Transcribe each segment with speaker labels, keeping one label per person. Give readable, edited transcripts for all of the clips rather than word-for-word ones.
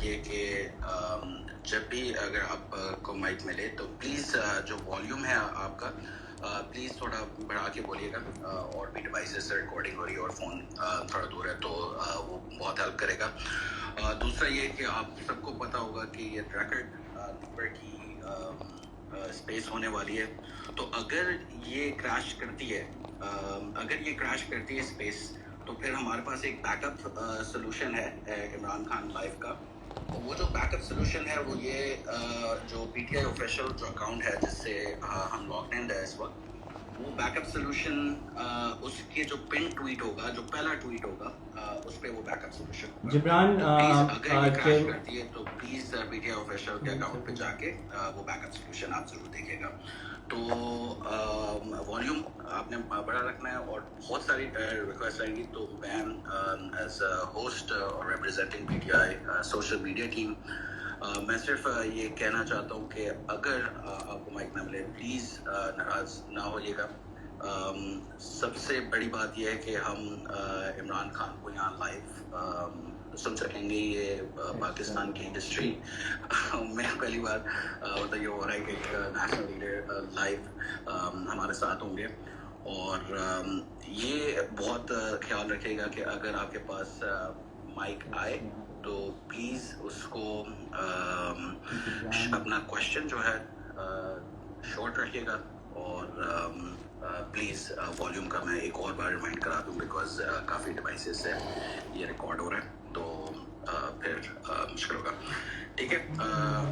Speaker 1: یہ کہ جب بھی اگر آپ کو مائک ملے تو پلیز جو والیوم ہے آپ کا پلیز تھوڑا بڑھا کے بولیے گا. اور بھی ڈیوائسز سے ریکارڈنگ ہو رہی ہے اور فون تھوڑا دور ہے تو وہ بہت ہیلپ کرے گا. دوسرا یہ کہ آپ سب کو پتہ ہوگا کہ یہ ریکارڈ نمبر کی اسپیس ہونے والی ہے. تو اگر یہ کریش کرتی ہے اسپیس تو پھر ہمارے پاس ایک بیک اپ سولوشن ہے عمران خان لائف کا. وہ جو بیک اپ سولوشن ہے وہ یہ جو پی ٹی آئی آفیشیل جو اکاؤنٹ ہے جس سے ہم لاگڈ ان ہے اس وقت, وہ بیک اپ سولوشن اس کے جو پن ٹویٹ ہوگا, جو پہلا ٹویٹ ہوگا اس پہ وہ بیک اپ سولوشن ہوگا.
Speaker 2: جبران
Speaker 1: اگر یہ کریش کرتی ہے تو please P T I official کے اکاؤنٹ پہ جا کے وہ بیک اپ سولوشن آپ ضرور دیکھیے گا. تو والیوم آپ نے بڑا رکھنا ہے اور بہت ساری ریکویسٹ آئیں گی. تو میں ایز ہوسٹ اور ریپرزینٹنگ پی ٹی آئی سوشل میڈیا ٹیم میں صرف یہ کہنا چاہتا ہوں کہ اگر آپ کو مائک نہ ملے پلیز ناراض نہ ہوئیے گا. سب سے بڑی بات یہ ہے کہ ہم عمران خان کو یہاں لائیو سن سکیں گے. یہ پاکستان کی ہسٹری میں پہلی بار مطلب یہ ہو رہا ہے کہ ایک نیشنل لیڈر لائیو ہمارے ساتھ ہوں گے. اور یہ بہت خیال رکھے گا کہ اگر آپ کے پاس مائک آئے تو پلیز اس کو اپنا کوشچن جو ہے شارٹ رکھیے گا. اور پلیز والیوم کا میں ایک اور بار ریمائنڈ کرا دوں بیکاز کافی ڈیوائسز سے یہ ریکارڈ ہو رہا ہے تو پھر مشکل ہوگا. ٹھیک ہے.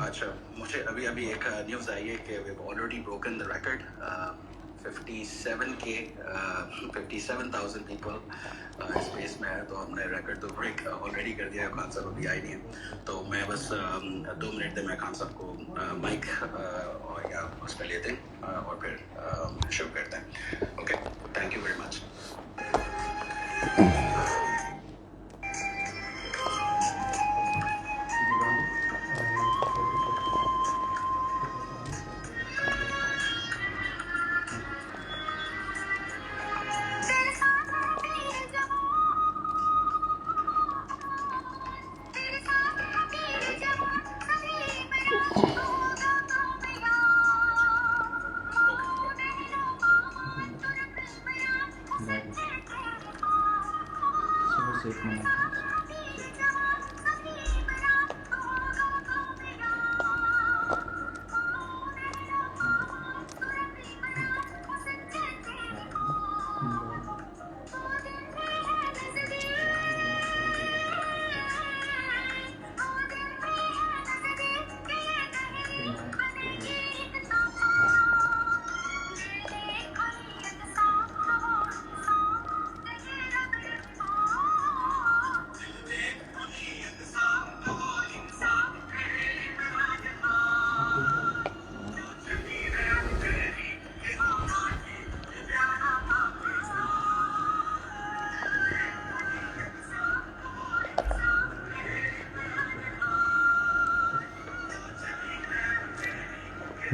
Speaker 1: اچھا مجھے ابھی ایک نیوز آئی ہے کہ we have already broken the record. 57,000 people space میں ہے تو ہم نے ریکارڈ تو بریک آلریڈی کر دیا ہے. خان صاحب ابھی آئے نہیں ہیں تو میں بس 2 منٹ دیں میں خان صاحب کو مائک یا اس پہ لیتے ہیں اور پھر شروع کرتے ہیں. اوکے تھینک یو ویری مچ.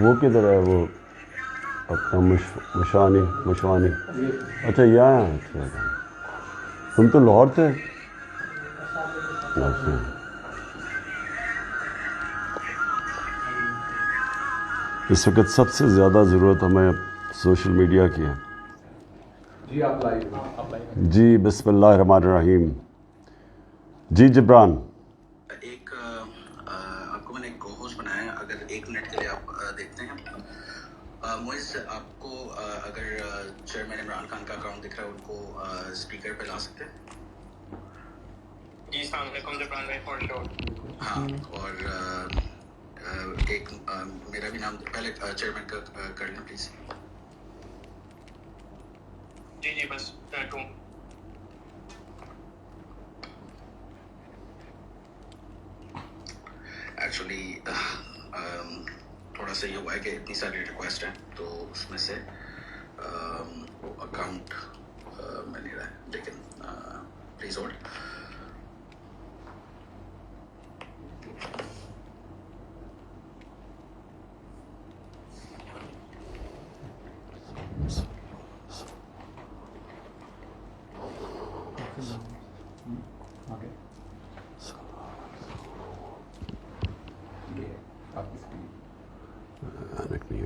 Speaker 3: وہ کدھر ہے وہ اپنا مشوانی اچھا یہاں ہے. تم تو لاہور تھے. اچھا اس وقت سب سے زیادہ ضرورت ہمیں سوشل میڈیا کی ہے. جی بسم اللہ الرحمن الرحیم. جی جبران
Speaker 1: ایک آپ کو میں نے ایک کو ہوسٹ بنایا ہے. اگر 1 منٹ کے لیے آپ دیکھتے ہیں معز, آپ کو اگر چیئرمین عمران خان کا اکاؤنٹ دکھ رہا ہے ان کو اسپیکر پہ لا سکتے ہیں. جی السلام علیکم جبران بھائی. فور شور. ہاں اور ایک میرا بھی نام پہلے چیئرمین کا کر لیں پلیز. جی بس ایکچولی تھوڑا سا یہ ہوا ہے کہ اتنی ساری ریکویسٹ ہیں تو اس میں سے وہ اکاؤنٹ میں نہیں رہا ہے, لیکن please hold.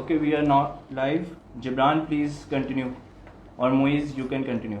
Speaker 2: Okay, we are not live. Gibran, please continue. Or Moiz, you can continue.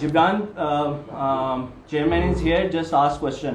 Speaker 2: Gibran, chairman is here. Just ask question.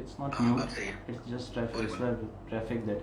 Speaker 2: It's not mute. It's just traffic that is.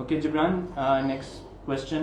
Speaker 2: Okay, Gibran, next question.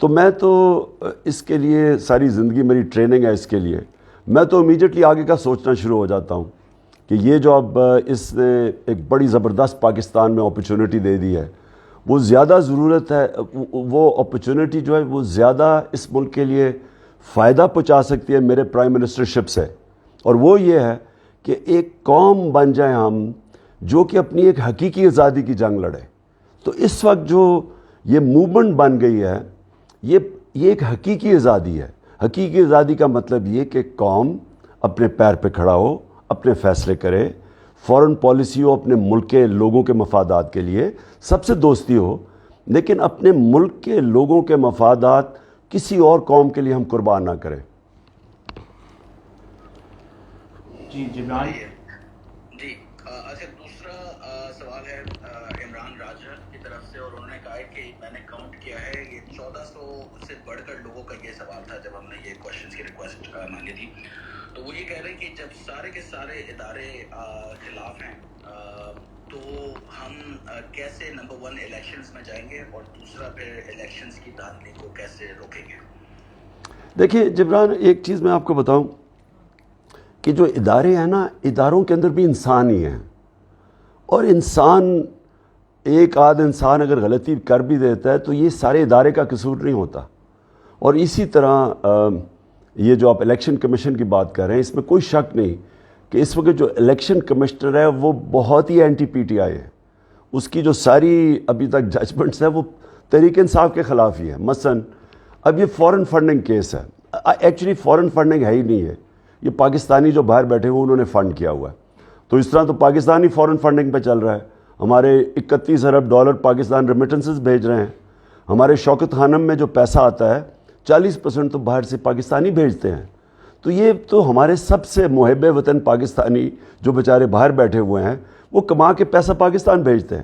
Speaker 3: تو میں تو اس کے لیے ساری زندگی میری training ہے اس کے لیے. میں تو امیجیٹلی آگے کا سوچنا شروع ہو جاتا ہوں کہ یہ جو اب اس نے ایک بڑی زبردست پاکستان میں اپرچونٹی دے دی ہے, وہ زیادہ ضرورت ہے, وہ اپرچونٹی جو ہے وہ زیادہ اس ملک کے لیے فائدہ پہنچا سکتی ہے میرے پرائم منسٹرشپ سے, اور وہ یہ ہے کہ ایک قوم بن جائیں ہم جو کہ اپنی ایک حقیقی آزادی کی جنگ لڑے. تو اس وقت جو یہ موومنٹ بن گئی ہے یہ ایک حقیقی آزادی ہے. حقیقی آزادی کا مطلب یہ کہ قوم اپنے پیر پہ کھڑا ہو, اپنے فیصلے کرے, فورن پالیسی ہو اپنے ملک کے لوگوں کے مفادات کے لیے, سب سے دوستی ہو, لیکن اپنے ملک کے لوگوں کے مفادات کسی اور قوم کے لیے ہم قربان نہ کریں.
Speaker 2: جی جبران.
Speaker 1: جی اچھا, دوسرا سوال ہے عمران راجہ کی طرف سے, اور انہوں نے کہا کہ میں نے کاؤنٹ کیا ہے یہ 1400 سے بڑھ کر لوگوں کا یہ سوال تھا جب ہم نے یہ کوشچنس کی ریکویسٹ مانگی تھی. تو وہ یہ کہہ رہے ہیں کہ جب سارے کے سارے ادارے خلاف ہیں تو ہم کیسے نمبر 1 الیکشنز میں جائیں گے, اور دوسرا پھر الیکشنز کی دھاندلی کو کیسے روکیں گے؟
Speaker 3: دیکھیے جبران, ایک چیز میں آپ کو بتاؤں کہ جو ادارے ہیں نا, اداروں کے اندر بھی انسان ہی ہیں, اور انسان ایک آدھ انسان اگر غلطی کر بھی دیتا ہے تو یہ سارے ادارے کا قصور نہیں ہوتا. اور اسی طرح یہ جو آپ الیکشن کمیشن کی بات کر رہے ہیں, اس میں کوئی شک نہیں کہ اس وقت جو الیکشن کمشنر ہے وہ بہت ہی اینٹی پی ٹی آئی ہے. اس کی جو ساری ابھی تک ججمنٹس ہیں وہ تحریک انصاف کے خلاف ہی ہے. مثلا اب یہ فورن فنڈنگ کیس ہے, ایکچولی فورن فنڈنگ ہے ہی نہیں ہے, یہ پاکستانی جو باہر بیٹھے ہوئے انہوں نے فنڈ کیا ہوا ہے. تو اس طرح تو پاکستانی فورن فنڈنگ پہ چل رہا ہے. ہمارے 31 ارب ڈالر پاکستان ریمیٹنسز بھیج رہے ہیں. ہمارے شوکت خانم میں جو پیسہ آتا ہے 40% تو باہر سے پاکستانی بھیجتے ہیں. تو یہ تو ہمارے سب سے محب وطن پاکستانی جو بیچارے باہر بیٹھے ہوئے ہیں وہ کما کے پیسہ پاکستان بھیجتے ہیں.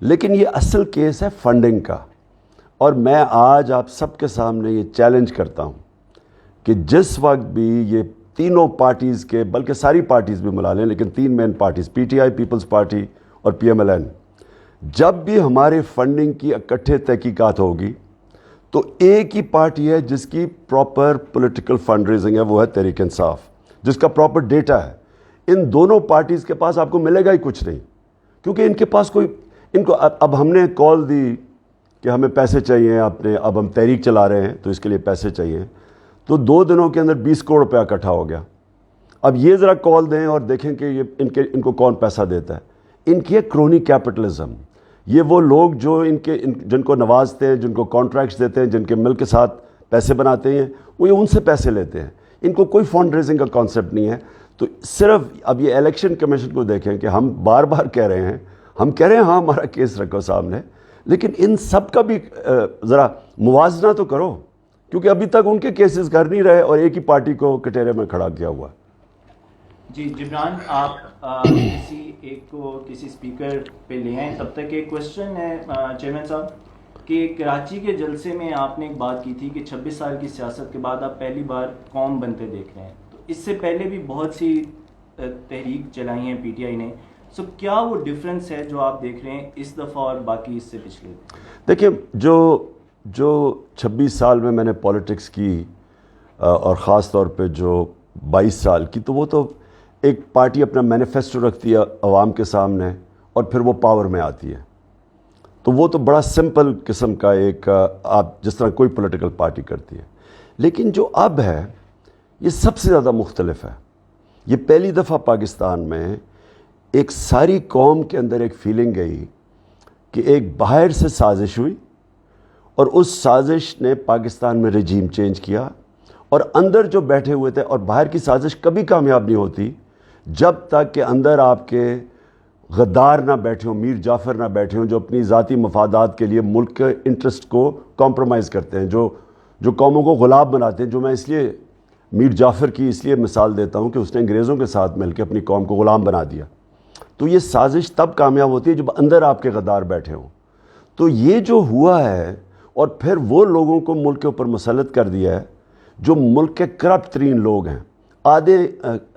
Speaker 3: لیکن یہ اصل کیس ہے فنڈنگ کا, اور میں آج آپ سب کے سامنے یہ چیلنج کرتا ہوں کہ جس وقت بھی یہ تینوں پارٹیز کے, بلکہ ساری پارٹیز بھی ملا لیں لیکن 3 main parties P T I, Peoples Party اور پی ایم ایل این, جب بھی ہمارے فنڈنگ کی اکٹھے تحقیقات ہوگی تو ایک ہی پارٹی ہے جس کی پراپر پولیٹیکل فنڈ ریزنگ ہے, وہ ہے تحریک انصاف, جس کا پراپر ڈیٹا ہے. ان دونوں پارٹیز کے پاس آپ کو ملے گا ہی کچھ نہیں, کیونکہ ان کے پاس کوئی, ان کو اب ہم نے کال دی کہ ہمیں پیسے چاہیے, اب ہم تحریک چلا رہے ہیں تو اس کے لیے پیسے چاہیے, تو 2 دنوں کے اندر 20 کروڑ روپیہ اکٹھا ہو گیا. اب یہ ذرا کال دیں اور دیکھیں کہ یہ ان کو کون پیسہ دیتا ہے. ان کی ہے کرونی کیپٹلزم. یہ وہ لوگ جو جن کو نوازتے ہیں, جن کو کانٹریکٹس دیتے ہیں, جن کے ملک کے ساتھ پیسے بناتے ہیں, وہ ان سے پیسے لیتے ہیں. ان کو کوئی فنڈ ریزنگ کا کانسیپٹ نہیں ہے. تو صرف اب یہ الیکشن کمیشن کو دیکھیں کہ ہم بار بار کہہ رہے ہیں, ہم کہہ رہے ہیں ہاں ہمارا کیس رکھو سامنے, لیکن ان سب کا بھی ذرا موازنہ تو کرو, کیونکہ ابھی تک ان کے کیسز کر نہیں رہے اور ایک ہی پارٹی کو کٹہرے میں کھڑا کیا ہوا.
Speaker 2: جی جبران, آپ کسی ایک کو کسی اسپیکر پہ لے آئیں. تب تک ایک کوشچن ہے چیئرمین صاحب کہ کراچی کے جلسے میں آپ نے ایک بات کی تھی کہ 26 سال کی سیاست کے بعد آپ پہلی بار قوم بنتے دیکھ رہے ہیں. تو اس سے پہلے بھی بہت سی تحریک چلائی ہیں پی ٹی آئی نے, سو کیا وہ ڈفرینس ہے جو آپ دیکھ رہے ہیں اس دفعہ اور باقی اس سے پچھلے؟
Speaker 3: دیکھیں, جو 26 سال میں نے پالیٹکس کی اور خاص طور پہ جو 22 سال کی, تو وہ تو ایک پارٹی اپنا مینیفیسٹو رکھتی ہے عوام کے سامنے اور پھر وہ پاور میں آتی ہے. تو وہ تو بڑا سمپل قسم کا ایک آپ جس طرح کوئی پولیٹیکل پارٹی کرتی ہے. لیکن جو اب ہے یہ سب سے زیادہ مختلف ہے. یہ پہلی دفعہ پاکستان میں ایک ساری قوم کے اندر ایک فیلنگ گئی کہ ایک باہر سے سازش ہوئی اور اس سازش نے پاکستان میں رجیم چینج کیا, اور اندر جو بیٹھے ہوئے تھے, اور باہر کی سازش کبھی کامیاب نہیں ہوتی جب تک کہ اندر آپ کے غدار نہ بیٹھے ہوں, میر جعفر نہ بیٹھے ہوں, جو اپنی ذاتی مفادات کے لیے ملک کے انٹرسٹ کو کمپرومائز کرتے ہیں, جو قوموں کو غلام بناتے ہیں. جو میں اس لیے میر جعفر کی اس لیے مثال دیتا ہوں کہ اس نے انگریزوں کے ساتھ مل کے اپنی قوم کو غلام بنا دیا. تو یہ سازش تب کامیاب ہوتی ہے جب اندر آپ کے غدار بیٹھے ہوں. تو یہ جو ہوا ہے, اور پھر وہ لوگوں کو ملک کے اوپر مسلط کر دیا ہے جو ملک کے کرپٹ ترین لوگ ہیں, آدھے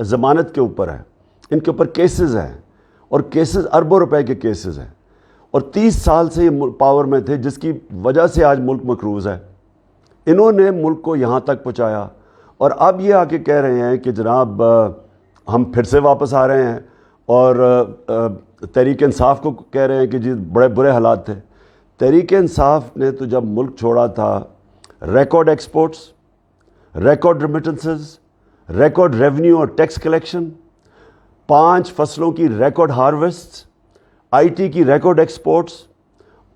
Speaker 3: ضمانت کے اوپر ہیں, ان کے اوپر کیسز ہیں, اور کیسز اربوں روپے کے کیسز ہیں, اور 30 سال سے یہ پاور میں تھے, جس کی وجہ سے آج ملک مقروض ہے. انہوں نے ملک کو یہاں تک پہنچایا، اور اب یہ آ کے کہہ رہے ہیں کہ جناب ہم پھر سے واپس آ رہے ہیں، اور تحریک انصاف کو کہہ رہے ہیں کہ جی بڑے برے حالات تھے۔ تحریک انصاف نے تو جب ملک چھوڑا تھا، record exports, record remittances, record revenue اور ٹیکس کلیکشن، 5 فصلوں کی ریکارڈ ہارویسٹ، آئی ٹی کی ریکارڈ ایکسپورٹس،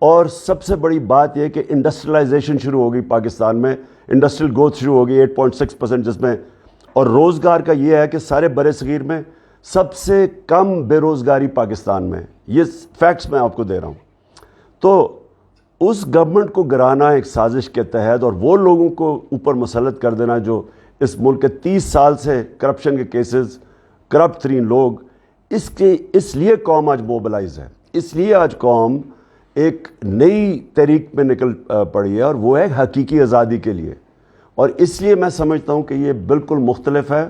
Speaker 3: اور سب سے بڑی بات یہ کہ انڈسٹریلائزیشن شروع ہو گئی پاکستان میں، انڈسٹریل گروتھ شروع ہو گئی 8.6%، جس میں، اور روزگار کا یہ ہے کہ سارے برِ صغیر میں سب سے کم بے روزگاری پاکستان میں، یہ فیکٹس میں آپ کو دے رہا ہوں۔ تو اس گورنمنٹ کو گرانا ایک سازش کے تحت، اور وہ لوگوں کو اوپر مسلط کر دینا جو اس ملک کے 30 سال سے کرپشن کے کیسز، کرپٹ ترین لوگ، اس لیے قوم آج موبلائز ہے، اس لیے آج قوم ایک نئی تحریک میں نکل پڑی ہے، اور وہ ہے حقیقی آزادی کے لیے۔ اور اس لیے میں سمجھتا ہوں کہ یہ بالکل مختلف ہے،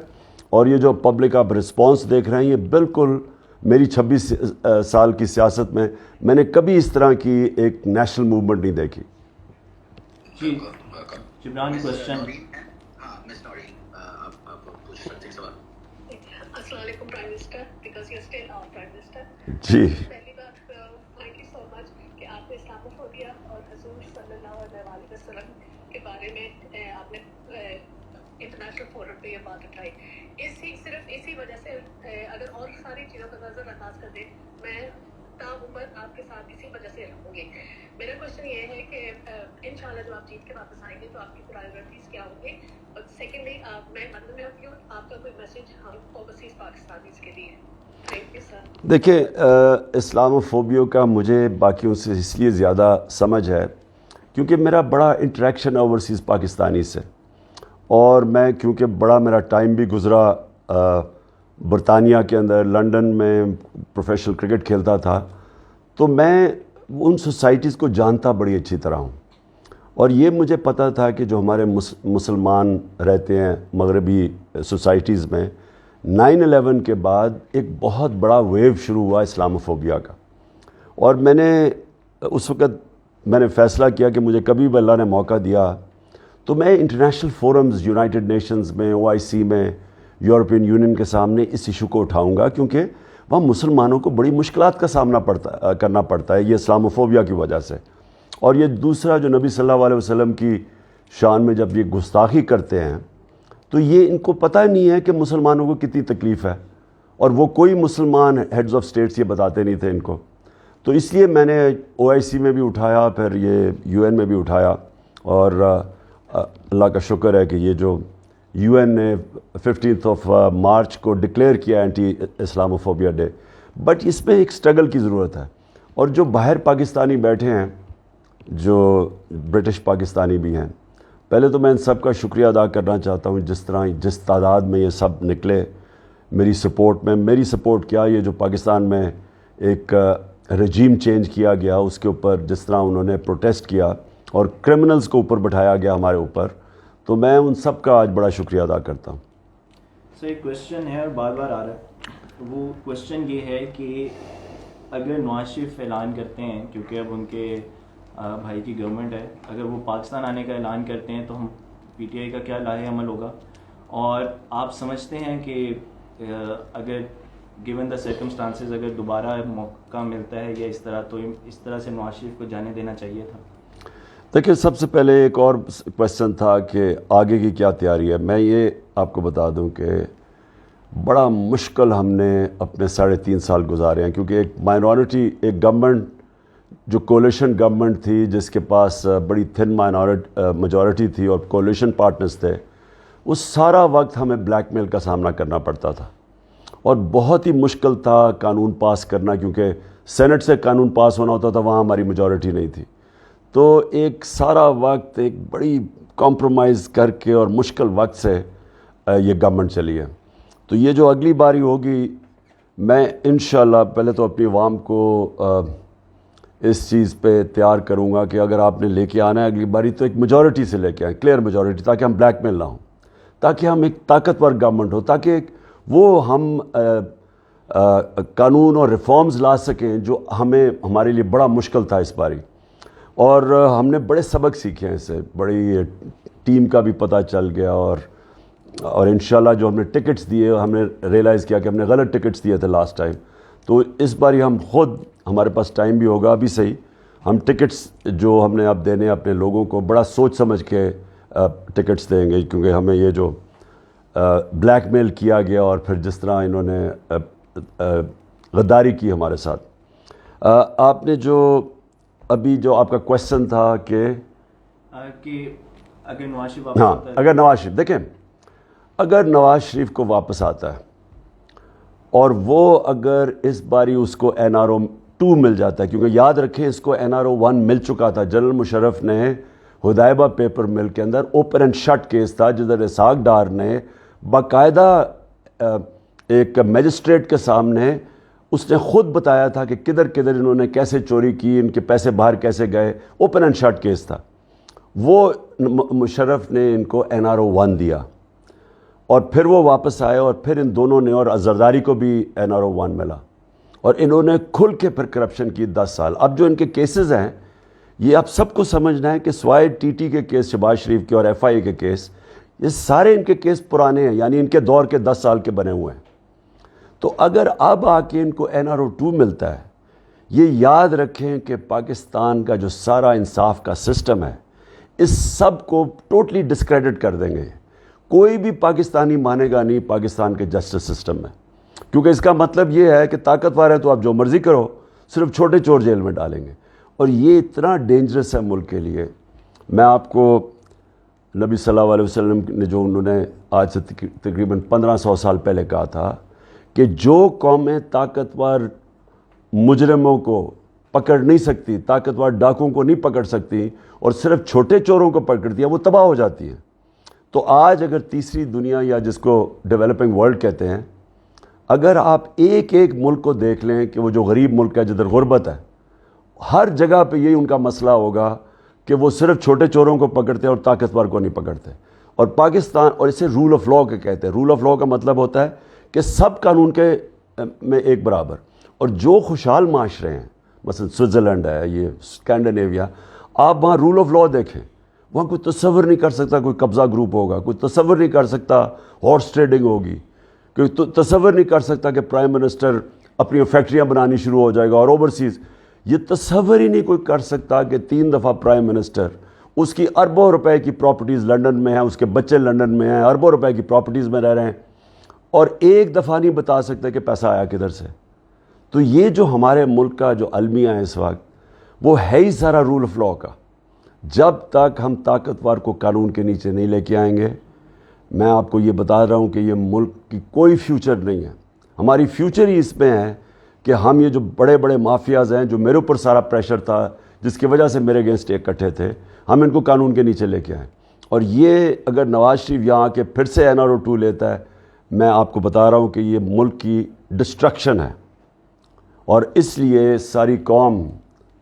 Speaker 3: اور یہ جو پبلک آپ رسپانس دیکھ رہے ہیں، یہ بالکل میری 26 سال کی سیاست میں نے کبھی اس طرح کی ایک نیشنل موومنٹ نہیں دیکھی۔
Speaker 2: جی جبران کوشچن۔
Speaker 1: مس نورین آپ پوچھ سکتے ہیں سوال۔
Speaker 4: السلام علیکم prime minister, because you are still our prime minister.
Speaker 3: جی
Speaker 4: پہلی بات تھینک یو سو مچ کہ آپ نے اسلاموفوبیا اور حضور صلی اللہ علیہ وسلم کے بارے میں آپ نے انٹرنیشنل فورم پہ یہ بات اٹھائی۔ صرف اسی وجہ سے اگر اور ساری چیزوں کا نظر انداز کر دیں، میں تاعمر آپ کے ساتھ اسی وجہ سے رہوں گی۔ میرا کوشچن یہ ہے کہ انشاءاللہ جب آپ جیت کے واپس آئیں گے تو آپ کی پرائیورٹیز کیا ہوں گے، اور سیکنڈلی میں لندن میں ہوتی ہوں، آپ کا کوئی میسج ہم اوورسیز پاکستانیز کے لیے؟ Thank you sir.
Speaker 3: دیکھیں، اسلاموفوبیا کا مجھے باقیوں سے اس لیے زیادہ سمجھ ہے کیونکہ میرا بڑا انٹریکشن اوورسیز پاکستانی سے، اور میں کیونکہ بڑا میرا ٹائم بھی گزرا برطانیہ کے اندر، لنڈن میں پروفیشنل کرکٹ کھیلتا تھا، تو میں ان سوسائٹیز کو جانتا بڑی اچھی طرح ہوں، اور یہ مجھے پتہ تھا کہ جو ہمارے مسلمان رہتے ہیں مغربی سوسائٹیز میں، 9/11 کے بعد ایک بہت بڑا ویو شروع ہوا اسلاموفوبیا کا، اور میں نے اس وقت فیصلہ کیا کہ مجھے کبھی بھی اللہ نے موقع دیا تو میں انٹرنیشنل فورمز، یونائٹڈ نیشنز میں، OIC میں، یورپین یونین کے سامنے اس ایشو کو اٹھاؤں گا، کیونکہ وہاں مسلمانوں کو بڑی مشکلات کا سامنا کرنا پڑتا ہے یہ اسلاموفوبیا کی وجہ سے۔ اور یہ دوسرا جو نبی صلی اللہ علیہ وسلم کی شان میں جب یہ گستاخی کرتے ہیں تو یہ ان کو پتہ نہیں ہے کہ مسلمانوں کو کتنی تکلیف ہے، اور وہ کوئی مسلمان ہیڈز آف سٹیٹس یہ بتاتے نہیں تھے ان کو۔ تو اس لیے میں نے OIC میں بھی اٹھایا، پھر یہ UN میں بھی اٹھایا، اور اللہ کا شکر ہے کہ یہ جو UN نے 15 مارچ کو ڈکلیئر کیا اینٹی اسلاموفوبیا ڈے، بٹ اس میں ایک سٹرگل کی ضرورت ہے، اور جو باہر پاکستانی بیٹھے ہیں، جو برٹش پاکستانی بھی ہیں، پہلے تو میں ان سب کا شکریہ ادا کرنا چاہتا ہوں، جس تعداد میں یہ سب نکلے میری سپورٹ میں۔ میری سپورٹ کیا، یہ جو پاکستان میں ایک رجیم چینج کیا گیا، اس کے اوپر جس طرح انہوں نے پروٹیسٹ کیا اور کرمنلز کو اوپر بٹھایا گیا ہمارے اوپر، تو میں ان سب کا آج بڑا شکریہ ادا کرتا ہوں۔
Speaker 2: سر ایک کویشچن ہے اور بار بار آ رہا ہے، وہ کویشچن یہ ہے کہ اگر نواز شریف اعلان کرتے ہیں، کیونکہ اب ان کے بھائی کی گورنمنٹ ہے، اگر وہ پاکستان آنے کا اعلان کرتے ہیں تو ہم PTI کا کیا لاہے عمل ہوگا؟ اور آپ سمجھتے ہیں کہ اگر گیون دا سرکمسٹانسز اگر دوبارہ موقع ملتا ہے یا اس طرح، تو اس طرح سے نواز شریف کو جانے دینا چاہیے تھا؟
Speaker 3: دیکھیں، سب سے پہلے ایک اور کویشچن تھا کہ آگے کی کیا تیاری ہے۔ میں یہ آپ کو بتا دوں کہ بڑا مشکل ہم نے اپنے 3.5 سال گزارے ہیں، کیونکہ ایک مائنورٹی، ایک گورنمنٹ جو کولیشن گورنمنٹ تھی، جس کے پاس بڑی تھن میجورٹی تھی اور کولیشن پارٹنرز تھے، وہ سارا وقت ہمیں بلیک میل کا سامنا کرنا پڑتا تھا، اور بہت ہی مشکل تھا قانون پاس کرنا، کیونکہ سینٹ سے قانون پاس ہونا ہوتا تھا، وہاں ہماری میجورٹی نہیں تھی۔ تو ایک سارا وقت ایک بڑی کمپرومائز کر کے اور مشکل وقت سے یہ گورنمنٹ چلی ہے۔ تو یہ جو اگلی باری ہوگی، میں انشاءاللہ پہلے تو اپنی عوام کو اس چیز پہ تیار کروں گا کہ اگر آپ نے لے کے آنا ہے اگلی باری تو ایک میجورٹی سے لے کے آئیں، کلیئر میجورٹی، تاکہ ہم بلیک میل نہ ہوں، تاکہ ہم ایک طاقتور گورنمنٹ ہو، تاکہ وہ ہم قانون اور ریفارمز لا سکیں جو ہمارے لیے بڑا مشکل تھا اس باری۔ اور ہم نے بڑے سبق سیکھے ہیں اس سے، بڑی ٹیم کا بھی پتہ چل گیا, اور انشاءاللہ جو ہم نے ٹکٹس دیے ہم نے ریئلائز کیا کہ ہم نے غلط ٹکٹس دیے تھے لاسٹ ٹائم, تو اس بار ہم خود, ہمارے پاس ٹائم بھی ہوگا ابھی صحیح, ہم ٹکٹس جو ہم نے اب دینے اپنے لوگوں کو بڑا سوچ سمجھ کے ٹکٹس دیں گے, کیونکہ ہمیں یہ جو بلیک میل کیا گیا اور پھر جس طرح انہوں نے غداری کی ہمارے ساتھ. آپ نے جو ابھی جو آپ کا کویسچن تھا کہ
Speaker 2: اگر نواز شریف
Speaker 3: ہاں, اگر نواز شریف دیکھیں, اگر نواز شریف کو واپس آتا ہے اور وہ اگر اس باری اس کو NRO 2 مل جاتا ہے, کیونکہ یاد رکھیں اس کو NRO 1 مل چکا تھا. جنرل مشرف نے ہدایبہ پیپر مل کے اندر اوپن اینڈ شٹ کیس تھا, جدھر اسحاق ڈار نے باقاعدہ ایک میجسٹریٹ کے سامنے اس نے خود بتایا تھا کہ کدھر کدھر انہوں نے کیسے چوری کی, ان کے پیسے باہر کیسے گئے. اوپن اینڈ شٹ کیس تھا. وہ مشرف نے ان کو NRO 1 دیا اور پھر وہ واپس آئے, اور پھر ان دونوں نے, اور زرداری کو بھی NRO 1 ملا, اور انہوں نے کھل کے پھر کرپشن کی 10 سال. اب جو ان کے کیسز ہیں یہ آپ سب کو سمجھنا ہے کہ سوائے TT کے کیس, شہباز شریف کے اور FIA کے کیس, یہ سارے ان کے کیس پرانے ہیں, یعنی ان کے دور کے 10 سال کے بنے ہوئے ہیں. تو اگر اب آ کے ان کو NRO 2 ملتا ہے, یہ یاد رکھیں کہ پاکستان کا جو سارا انصاف کا سسٹم ہے اس سب کو ٹوٹلی ڈسکریڈٹ کر دیں گے. کوئی بھی پاکستانی مانے گا نہیں پاکستان کے جسٹس سسٹم میں, کیونکہ اس کا مطلب یہ ہے کہ طاقتور ہے تو آپ جو مرضی کرو, صرف چھوٹے چور جیل میں ڈالیں گے. اور یہ اتنا ڈینجرس ہے ملک کے لیے. میں آپ کو نبی صلی اللہ علیہ وسلم نے جو انہوں نے آج سے تقریباً 1500 سال پہلے کہا تھا کہ جو قومیں طاقتور مجرموں کو پکڑ نہیں سکتی, طاقتور ڈاکوں کو نہیں پکڑ سکتی, اور صرف چھوٹے چوروں کو پکڑتی ہیں, وہ تباہ ہو جاتی ہیں. تو آج اگر تیسری دنیا, یا جس کو ڈیولپنگ ورلڈ کہتے ہیں, اگر آپ ایک ایک ملک کو دیکھ لیں کہ وہ جو غریب ملک ہے جدھر غربت ہے, ہر جگہ پہ یہی ان کا مسئلہ ہوگا کہ وہ صرف چھوٹے چوروں کو پکڑتے ہیں اور طاقتور کو نہیں پکڑتے. اور پاکستان, اور اسے رول آف لاء کے کہتے ہیں. رول آف لاء کا مطلب ہوتا ہے کہ سب قانون کے میں ایک برابر. اور جو خوشحال معاشرے ہیں, مثلا سوئٹزرلینڈ ہے, یہ اسکینڈینیویا, آپ وہاں رول آف لاء دیکھیں, وہاں کوئی تصور نہیں کر سکتا کوئی قبضہ گروپ ہوگا, کوئی تصور نہیں کر سکتا ہارس ٹریڈنگ ہوگی, کوئی تصور نہیں کر سکتا کہ پرائم منسٹر اپنی فیکٹریاں بنانی شروع ہو جائے گا. اور اوورسیز یہ تصور ہی نہیں کوئی کر سکتا کہ 3 دفعہ پرائم منسٹر, اس کی اربوں روپے کی پراپرٹیز لنڈن میں ہیں, اس کے بچے لنڈن میں ہیں, اربوں روپے کی پراپرٹیز میں رہ رہے ہیں, اور ایک دفعہ نہیں بتا سکتے کہ پیسہ آیا کدھر سے. تو یہ جو ہمارے ملک کا جو المیہ ہے اس وقت, وہ ہے ہی سارا رول آف لاء کا. جب تک ہم طاقتور کو قانون کے نیچے نہیں لے کے آئیں گے, میں آپ کو یہ بتا رہا ہوں کہ یہ ملک کی کوئی فیوچر نہیں ہے. ہماری فیوچر ہی اس میں ہے کہ ہم یہ جو بڑے بڑے مافیاز ہیں, جو میرے اوپر سارا پریشر تھا, جس کی وجہ سے میرے اگینسٹ اکٹھے تھے, ہم ان کو قانون کے نیچے لے کے آئیں. اور یہ اگر نواز شریف یہاں آ کے پھر سے NRO 2 لیتا ہے, میں آپ کو بتا رہا ہوں کہ یہ ملک کی ڈسٹرکشن ہے. اور اس لیے ساری قوم,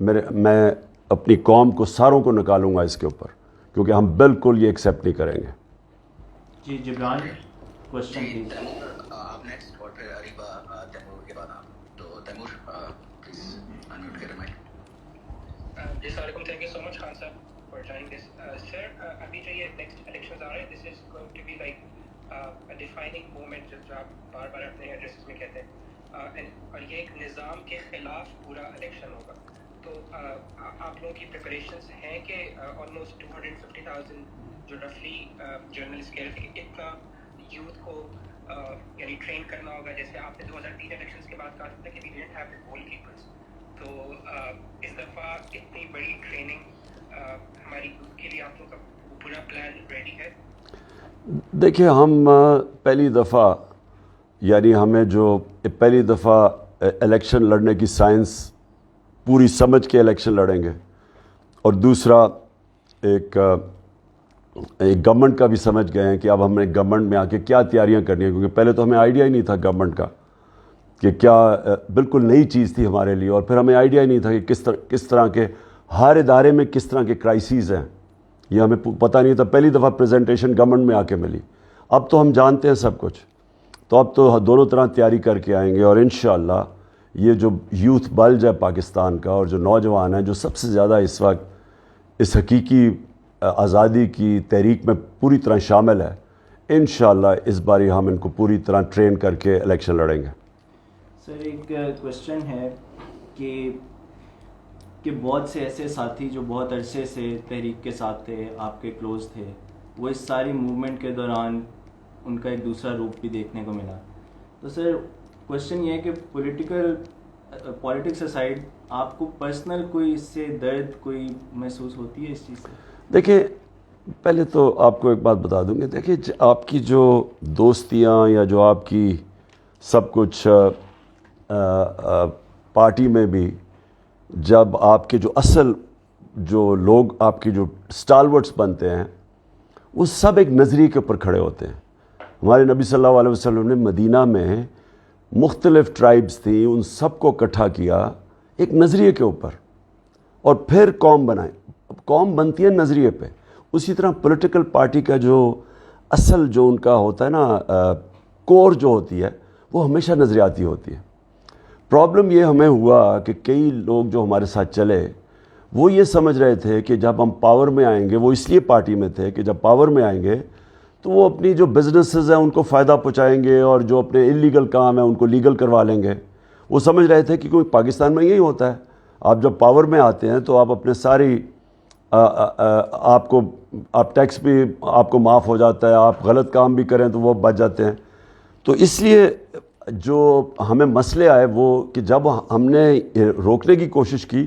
Speaker 3: میں اپنی قوم کو ساروں کو نکالوں گا اس کے اوپر, کیونکہ ہم بالکل یہ ایکسیپٹ نہیں کریں گے.
Speaker 2: جی جبران, کوشچن
Speaker 1: جی
Speaker 2: پلیز.
Speaker 1: تیمور آپ نیکسٹ, اور پھر اریبہ تیمور کے بعد آپ. تو تیمور پلیز انمیوٹ کریں مائک.
Speaker 5: جی السلام علیکم, thank you so much Khan sahab for joining دس. سر ابھی جو یہ نیکسٹ الیکشنز آ رہے ہیں, this is going to be like defining moment, جو آپ بار بار اپنے ایڈریسز میں کہتے ہیں, اور یہ ایک نظام کے خلاف پورا الیکشن ہوگا. تو آپ لوگوں کی پریپریشنز ہیں کہ آلموسٹ 250,000 جو رفلی جرنلسٹ کہہ رہے تھے کہ اتنا یوتھ کو یعنی ٹرین کرنا ہوگا, جیسے آپ نے 2003 الیکشنز کے بعد کہا تھا کہ we don't have goal keepers. تو اس دفعہ اتنی بڑی ٹریننگ ہماری یوتھ کے لیے آپ لوگوں کا پورا پلان ریڈی ہے؟
Speaker 3: دیکھیں, ہم پہلی دفعہ, یعنی ہمیں جو پہلی دفعہ الیکشن لڑنے کی سائنس پوری سمجھ کے الیکشن لڑیں گے, اور دوسرا ایک گورنمنٹ کا بھی سمجھ گئے ہیں کہ اب ہمیں گورنمنٹ میں آ کے کیا تیاریاں کرنی ہیں, کیونکہ پہلے تو ہمیں آئیڈیا ہی نہیں تھا گورنمنٹ کا, کہ کیا بالکل نئی چیز تھی ہمارے لیے, اور پھر ہمیں آئیڈیا ہی نہیں تھا کہ کس طرح کے ہر ادارے میں کس طرح کے کرائسیز ہیں, یہ ہمیں پتہ نہیں تھا. پہلی دفعہ پریزنٹیشن گورنمنٹ میں آ کے ملی. اب تو ہم جانتے ہیں سب کچھ, تو اب تو دونوں طرح تیاری کر کے آئیں گے. اور انشاءاللہ یہ جو یوتھ بلج ہے پاکستان کا, اور جو نوجوان ہیں جو سب سے زیادہ اس وقت اس حقیقی آزادی کی تحریک میں پوری طرح شامل ہے. انشاءاللہ اس باری ہم ان کو پوری طرح ٹرین کر کے الیکشن لڑیں گے.
Speaker 2: سر ایک کوشچن ہے کہ بہت سے ایسے ساتھی جو بہت عرصے سے تحریک کے ساتھ تھے, آپ کے کلوز تھے, وہ اس ساری موومنٹ کے دوران ان کا ایک دوسرا روپ بھی دیکھنے کو ملا. تو سر کوشچن یہ ہے کہ پولیٹکس اسائڈ آپ کو پرسنل کوئی اس سے درد کوئی محسوس ہوتی ہے اس چیز سے؟
Speaker 3: دیکھیں, پہلے تو آپ کو ایک بات بتا دوں گی. دیکھیں, آپ کی جو دوستیاں یا جو آپ کی سب کچھ پارٹی میں بھی, جب آپ کے جو اصل جو لوگ آپ کے جو اسٹالورٹس بنتے ہیں وہ سب ایک نظریے کے اوپر کھڑے ہوتے ہیں. ہمارے نبی صلی اللہ علیہ وسلم نے مدینہ میں مختلف ٹرائبس تھیں, ان سب کو اکٹھا کیا ایک نظریے کے اوپر, اور پھر قوم بنائیں. قوم بنتی ہے نظریے پہ. اسی طرح پولیٹیکل پارٹی کا جو اصل جو ان کا ہوتا ہے نا, کور جو ہوتی ہے, وہ ہمیشہ نظریاتی ہوتی ہے. پرابلم یہ ہمیں ہوا کہ کئی لوگ جو ہمارے ساتھ چلے وہ یہ سمجھ رہے تھے کہ جب ہم پاور میں آئیں گے, وہ اس لیے پارٹی میں تھے کہ جب پاور میں آئیں گے تو وہ اپنی جو بزنسز ہیں ان کو فائدہ پہنچائیں گے, اور جو اپنے انلیگل کام ہیں ان کو لیگل کروا لیں گے. وہ سمجھ رہے تھے کہ کوئی پاکستان میں یہی ہوتا ہے, آپ جب پاور میں آتے ہیں تو آپ اپنے ساری آپ ٹیکس بھی آپ کو معاف ہو جاتا ہے, آپ غلط کام بھی کریں تو وہ بچ جاتے ہیں. تو اس لیے جو ہمیں مسئلے آئے وہ کہ جب ہم نے روکنے کی کوشش کی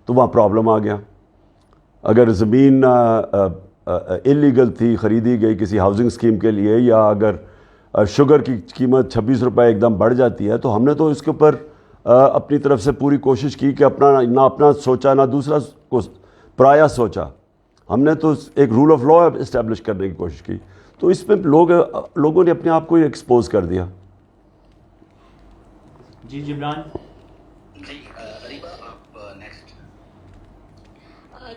Speaker 3: تو وہاں پرابلم آ گیا. اگر زمین انلیگل تھی, خریدی گئی کسی ہاؤسنگ اسکیم کے لیے, یا اگر شوگر کی قیمت 26 روپے ایک دم بڑھ جاتی ہے, تو ہم نے تو اس کے اوپر اپنی طرف سے پوری کوشش کی کہ نہ اپنا سوچا نہ دوسرا کو پرایا سوچا. ہم نے تو ایک رول آف لا اسٹیبلش کرنے کی کوشش کی. تو اس میں لوگوں نے اپنے آپ کو ایکسپوز کر دیا.
Speaker 2: جی جبران.
Speaker 1: جی اریبہ آپ نیکسٹ.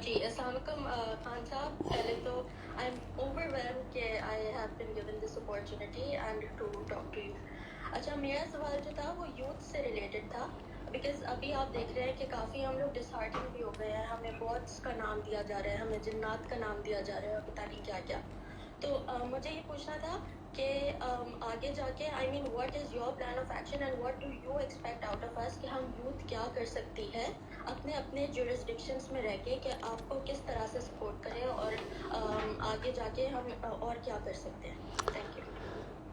Speaker 6: جی السلام علیکم خان صاحب. پہلے تو آئی ایم اوورویلمڈ کہ I have been given this opportunity and to talk to you. اچھا, میرا سوال جو تھا وہ یوتھ سے ریلیٹڈ تھا, بیکاز ابھی آپ دیکھ رہے ہیں کہ کافی ہم لوگ ڈس ہارٹن بھی ہو گئے ہیں. ہمیں بوٹس کا نام دیا جا رہا ہے, ہمیں جنات کا نام دیا جا رہا ہے, اور پتہ نہیں کیا کیا. تو مجھے یہ پوچھنا تھا کہ آگے جا کے I mean what is your plan of action and what do you expect out of اس کہ ہم یوتھ کیا کر سکتی ہے اپنے اپنے جورسڈکشنس میں رہ کے, کہ آپ کو کس طرح سے سپورٹ کریں, اور آگے جا کے ہم اور کیا کر سکتے ہیں. Thank you.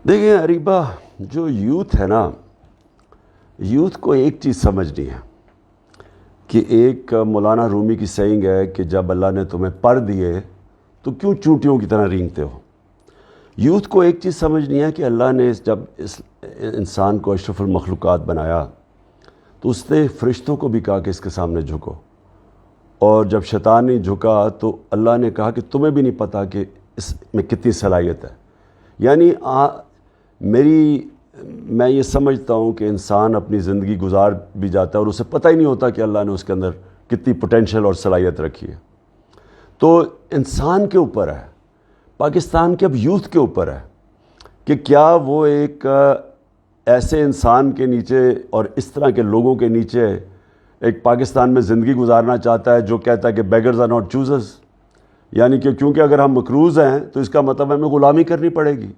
Speaker 3: دیکھیں اریبہ, جو یوتھ ہے نا, یوتھ کو ایک چیز سمجھنی ہے کہ ایک مولانا رومی کی سینگ ہے کہ جب اللہ نے تمہیں پر دیے تو کیوں چونٹیوں کی طرح رینگتے ہو. یوتھ کو ایک چیز سمجھنی ہے کہ اللہ نے جب اس انسان کو اشرف المخلوقات بنایا تو اس نے فرشتوں کو بھی کہا کہ اس کے سامنے جھکو, اور جب شیطان نہیں جھکا تو اللہ نے کہا کہ تمہیں بھی نہیں پتہ کہ اس میں کتنی صلاحیت ہے. یعنی میں یہ سمجھتا ہوں کہ انسان اپنی زندگی گزار بھی جاتا ہے اور اسے پتہ ہی نہیں ہوتا کہ اللہ نے اس کے اندر کتنی پوٹینشیل اور صلاحیت رکھی ہے. تو انسان کے اوپر ہے, پاکستان کے اب یوتھ کے اوپر ہے کہ کیا وہ ایک ایسے انسان کے نیچے اور اس طرح کے لوگوں کے نیچے ایک پاکستان میں زندگی گزارنا چاہتا ہے جو کہتا ہے کہ بیگرز آر ناٹ چوزرز, یعنی کہ کیونکہ اگر ہم مقروض ہیں تو اس کا مطلب ہمیں غلامی کرنی پڑے گی.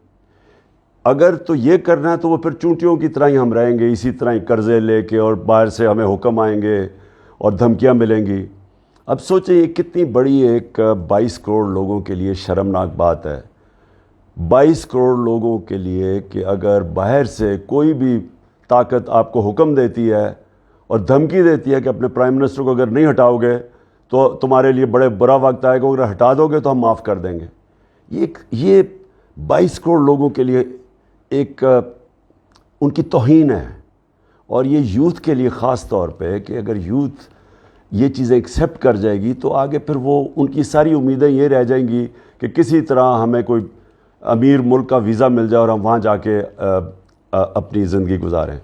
Speaker 3: اگر تو یہ کرنا ہے تو وہ پھر چونٹیوں کی طرح ہی ہم رہیں گے, اسی طرح ہی قرضے لے کے, اور باہر سے ہمیں حکم آئیں گے اور دھمکیاں ملیں گی. اب سوچیں یہ کتنی بڑی ایک 22 کروڑ لوگوں کے لیے شرمناک بات ہے. 22 کروڑ لوگوں کے لیے کہ اگر باہر سے کوئی بھی طاقت آپ کو حکم دیتی ہے اور دھمکی دیتی ہے کہ اپنے پرائم منسٹر کو اگر نہیں ہٹاؤ گے تو تمہارے لیے بڑے برا وقت آئے گا, اگر ہٹا دو گے تو ہم معاف کر دیں گے. یہ 22 کروڑ لوگوں کے لیے ایک ان کی توہین ہے. اور یہ یوتھ کے لیے خاص طور پہ کہ اگر یوتھ یہ چیزیں ایکسیپٹ کر جائے گی تو آگے پھر وہ ان کی ساری امیدیں یہ رہ جائیں گی کہ کسی طرح ہمیں کوئی امیر ملک کا ویزا مل جائے اور ہم وہاں جا کے اپنی زندگی گزاریں.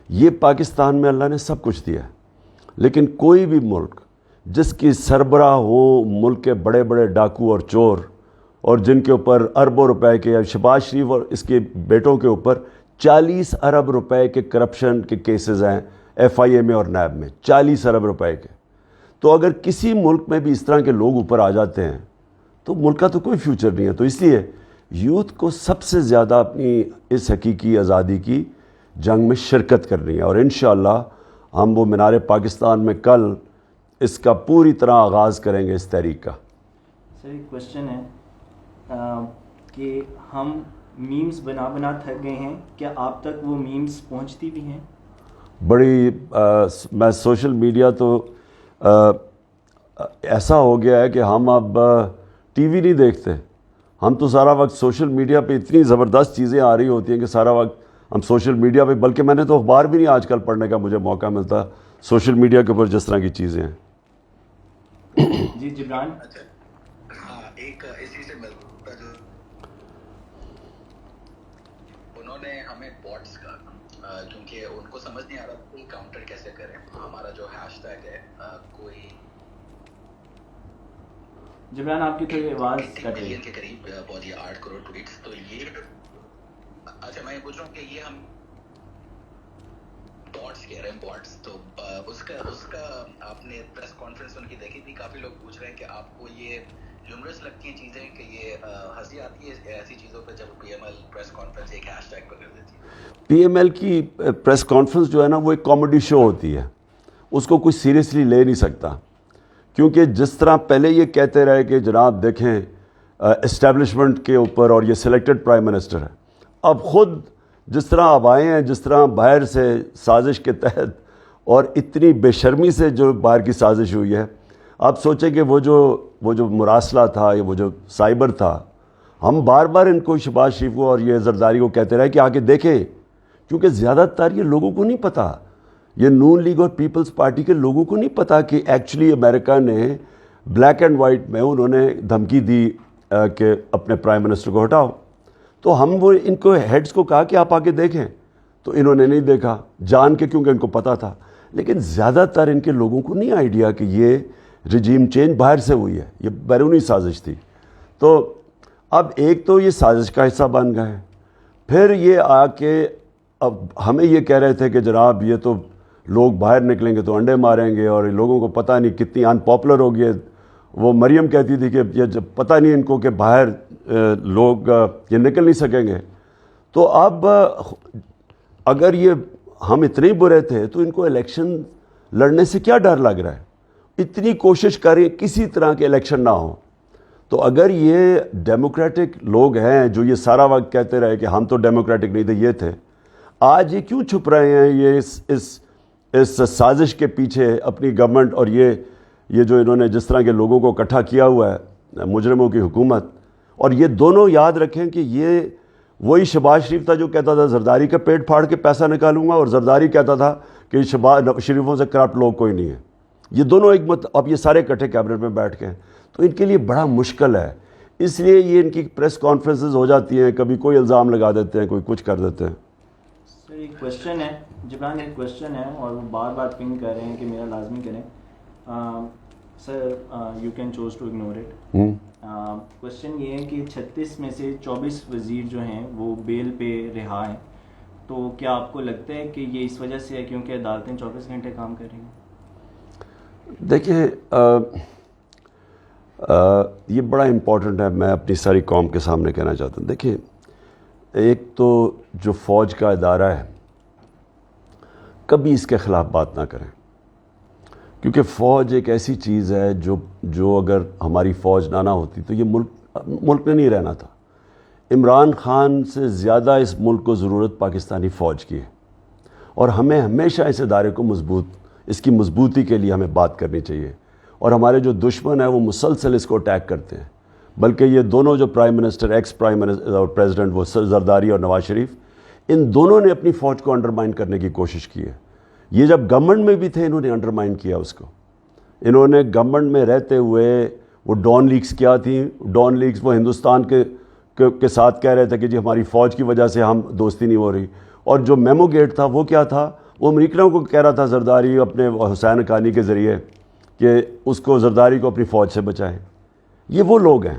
Speaker 3: یہ پاکستان میں اللہ نے سب کچھ دیا ہے, لیکن کوئی بھی ملک جس کی سربراہ ہو ملک کے بڑے بڑے ڈاکو اور چور, اور جن کے اوپر اربوں روپے کے, شہباز شریف اور اس کے بیٹوں کے اوپر 40 ارب روپے کے کرپشن کے کیسز ہیں FIA میں اور نیب میں, 40 ارب روپے کے. تو اگر کسی ملک میں بھی اس طرح کے لوگ اوپر آ جاتے ہیں تو ملک کا تو کوئی فیوچر نہیں ہے. تو اس لیے یوتھ کو سب سے زیادہ اپنی اس حقیقی آزادی کی جنگ میں شرکت کرنی ہے, اور انشاءاللہ ہم وہ مینار پاکستان میں کل اس کا پوری طرح آغاز کریں گے اس تحریک کا.
Speaker 2: سر ایک کوشچن ہے کہ ہم میمز بنا تھک گئے ہیں, کیا آپ تک وہ میمز پہنچتی بھی ہیں؟
Speaker 3: بڑی میں سوشل میڈیا تو ایسا ہو گیا ہے کہ ہم اب ٹی وی نہیں دیکھتے, ہم تو سارا وقت سوشل میڈیا پہ اتنی زبردست چیزیں آ رہی ہوتی ہیں کہ سارا وقت ہم سوشل میڈیا پہ, بلکہ میں نے تو اخبار بھی نہیں آج کل پڑھنے کا مجھے موقع ملتا سوشل میڈیا کے اوپر جس طرح کی چیزیں ہیں.
Speaker 2: جی جبران.
Speaker 1: ہاں, ایک اسی سے ملتا جو انہوں نے ہمیں بوٹس کا, کیونکہ ان کو سمجھ نہیں آ رہا کوئی کاؤنٹر کیسے کریں. ہمارا جو ہیش ٹیگ ہے کوئی
Speaker 2: جبران آپ کی تھوڑی آواز کٹ رہی ہے.
Speaker 1: ملین کے قریب پہنچی 8 کروڑ ٹویٹس. تو یہ اچھا میں یہ پوچھ رہا ہوں کہ یہ ہم بوٹس کہہ رہے ہیں, بوٹس. تو اس کا آپ نے پریس کانفرنس ان کی دیکھی تھی, کافی لوگ پوچھ رہے ہیں کہ آپ کو یہ ہیومرس لگتی ہیں چیزیں, کہ یہ ہنسی آتی ہے ایسی چیزوں پہ جب P M L press conference ایک ہیش ٹیگ پہ کر دیتی ہے؟
Speaker 3: پی ایم ایل کی پریس کانفرنس جو ہے نا وہ ایک کامیڈی شو ہوتی ہے, اس کو کوئی سیریسلی لے نہیں سکتا, کیونکہ جس طرح پہلے یہ کہتے رہے کہ جناب دیکھیں اسٹیبلشمنٹ کے اوپر اور یہ سلیکٹڈ پرائم منسٹر ہے, اب خود جس طرح اب آئے ہیں, جس طرح باہر سے سازش کے تحت اور اتنی بے شرمی سے جو باہر کی سازش ہوئی ہے, آپ سوچیں کہ وہ جو مراسلہ تھا یا وہ جو سائبر تھا, ہم بار بار ان کو شہباز شریف کو اور یہ زرداری کو کہتے رہے کہ آ کے دیکھیں, کیونکہ زیادہ تر یہ لوگوں کو نہیں پتہ, یہ نون لیگ اور پیپلز پارٹی کے لوگوں کو نہیں پتہ کہ ایکچولی امریکہ نے بلیک اینڈ وائٹ میں انہوں نے دھمکی دی کہ اپنے پرائم منسٹر کو ہٹاؤ. تو ہم وہ ان کو ہیڈز کو کہا کہ آپ آ کے دیکھیں, تو انہوں نے نہیں دیکھا جان کے, کیونکہ ان کو پتہ تھا. لیکن زیادہ تر ان کے لوگوں کو نہیں آئیڈیا کہ یہ رجیم چینج باہر سے ہوئی ہے, یہ بیرونی سازش تھی. تو اب ایک تو یہ سازش کا حصہ بن گئے, پھر یہ آ کے اب ہمیں یہ کہہ رہے تھے کہ جناب یہ تو لوگ باہر نکلیں گے تو انڈے ماریں گے, اور لوگوں کو پتہ نہیں کتنی ان پاپولر ہوگی. وہ مریم کہتی تھی کہ یہ جب پتہ نہیں ان کو کہ باہر لوگ یہ نکل نہیں سکیں گے. تو اب اگر یہ ہم اتنے برے تھے تو ان کو الیکشن لڑنے سے کیا ڈر لگ رہا ہے؟ اتنی کوشش کریں کسی طرح کے الیکشن نہ ہو. تو اگر یہ ڈیموکریٹک لوگ ہیں جو یہ سارا وقت کہتے رہے کہ ہم تو ڈیموکریٹک نہیں تھے, یہ تھے, آج یہ کیوں چھپ رہے ہیں یہ اس سازش کے پیچھے اپنی گورنمنٹ, اور یہ جو انہوں نے جس طرح کے لوگوں کو اکٹھا کیا ہوا ہے مجرموں کی حکومت. اور یہ دونوں یاد رکھیں کہ یہ وہی شہباز شریف تھا جو کہتا تھا زرداری کا پیٹ پھاڑ کے پیسہ نکالوں گا, اور زرداری کہتا تھا کہ شہباز شریفوں سے کرپٹ لوگ کوئی نہیں ہے. یہ دونوں ایک اب یہ سارے اکٹھے کیبنٹ میں بیٹھ کے ہیں, تو ان کے لیے بڑا مشکل ہے. اس لیے یہ ان کی پریس کانفرنسز ہو جاتی ہیں, کبھی کوئی الزام لگا دیتے ہیں, کوئی کچھ کر دیتے ہیں.
Speaker 2: سر ایک کوشچن ہے جبران, ایک کوشچن ہے اور وہ بار بار پنگ کر رہے ہیں کہ میرا لازمی کریں. Sir you can choose to ignore it. Question یہ ہے کہ 36 میں سے 24 وزیر جو ہیں وہ بیل پہ رہا ہیں, تو کیا آپ کو لگتا ہے کہ یہ اس وجہ سے ہے کیونکہ عدالتیں 24 گھنٹے کام کر رہی ہیں؟
Speaker 3: دیکھیں یہ بڑا امپورٹنٹ ہے, میں اپنی ساری قوم کے سامنے کہنا چاہتا ہوں. دیکھیں ایک تو جو فوج کا ادارہ ہے کبھی اس کے خلاف بات نہ کریں, کیونکہ فوج ایک ایسی چیز ہے جو اگر ہماری فوج نہ ہوتی تو یہ ملک نے نہیں رہنا تھا. عمران خان سے زیادہ اس ملک کو ضرورت پاکستانی فوج کی ہے, اور ہمیں ہمیشہ اس ادارے کو اس کی مضبوطی کے لیے ہمیں بات کرنی چاہیے. اور ہمارے جو دشمن ہیں وہ مسلسل اس کو اٹیک کرتے ہیں, بلکہ یہ دونوں جو prime minister, ex prime minister اور پریزیڈنٹ, وہ زرداری اور نواز شریف, ان دونوں نے اپنی فوج کو انڈرمائن کرنے کی کوشش کی ہے. یہ جب گورنمنٹ میں بھی تھے انہوں نے انڈرمائن کیا اس کو. انہوں نے گورنمنٹ میں رہتے ہوئے وہ ڈان لیگز کیا تھیں, ڈان لیگز وہ ہندوستان کے ساتھ کہہ رہے تھے کہ جی ہماری فوج کی وجہ سے ہم دوستی نہیں ہو رہی. اور جو میمو گیٹ تھا وہ کیا تھا, وہ امریکنوں کو کہہ رہا تھا زرداری اپنے حسین حقانی کے ذریعے کہ اس کو زرداری کو اپنی فوج سے بچائیں. یہ وہ لوگ ہیں.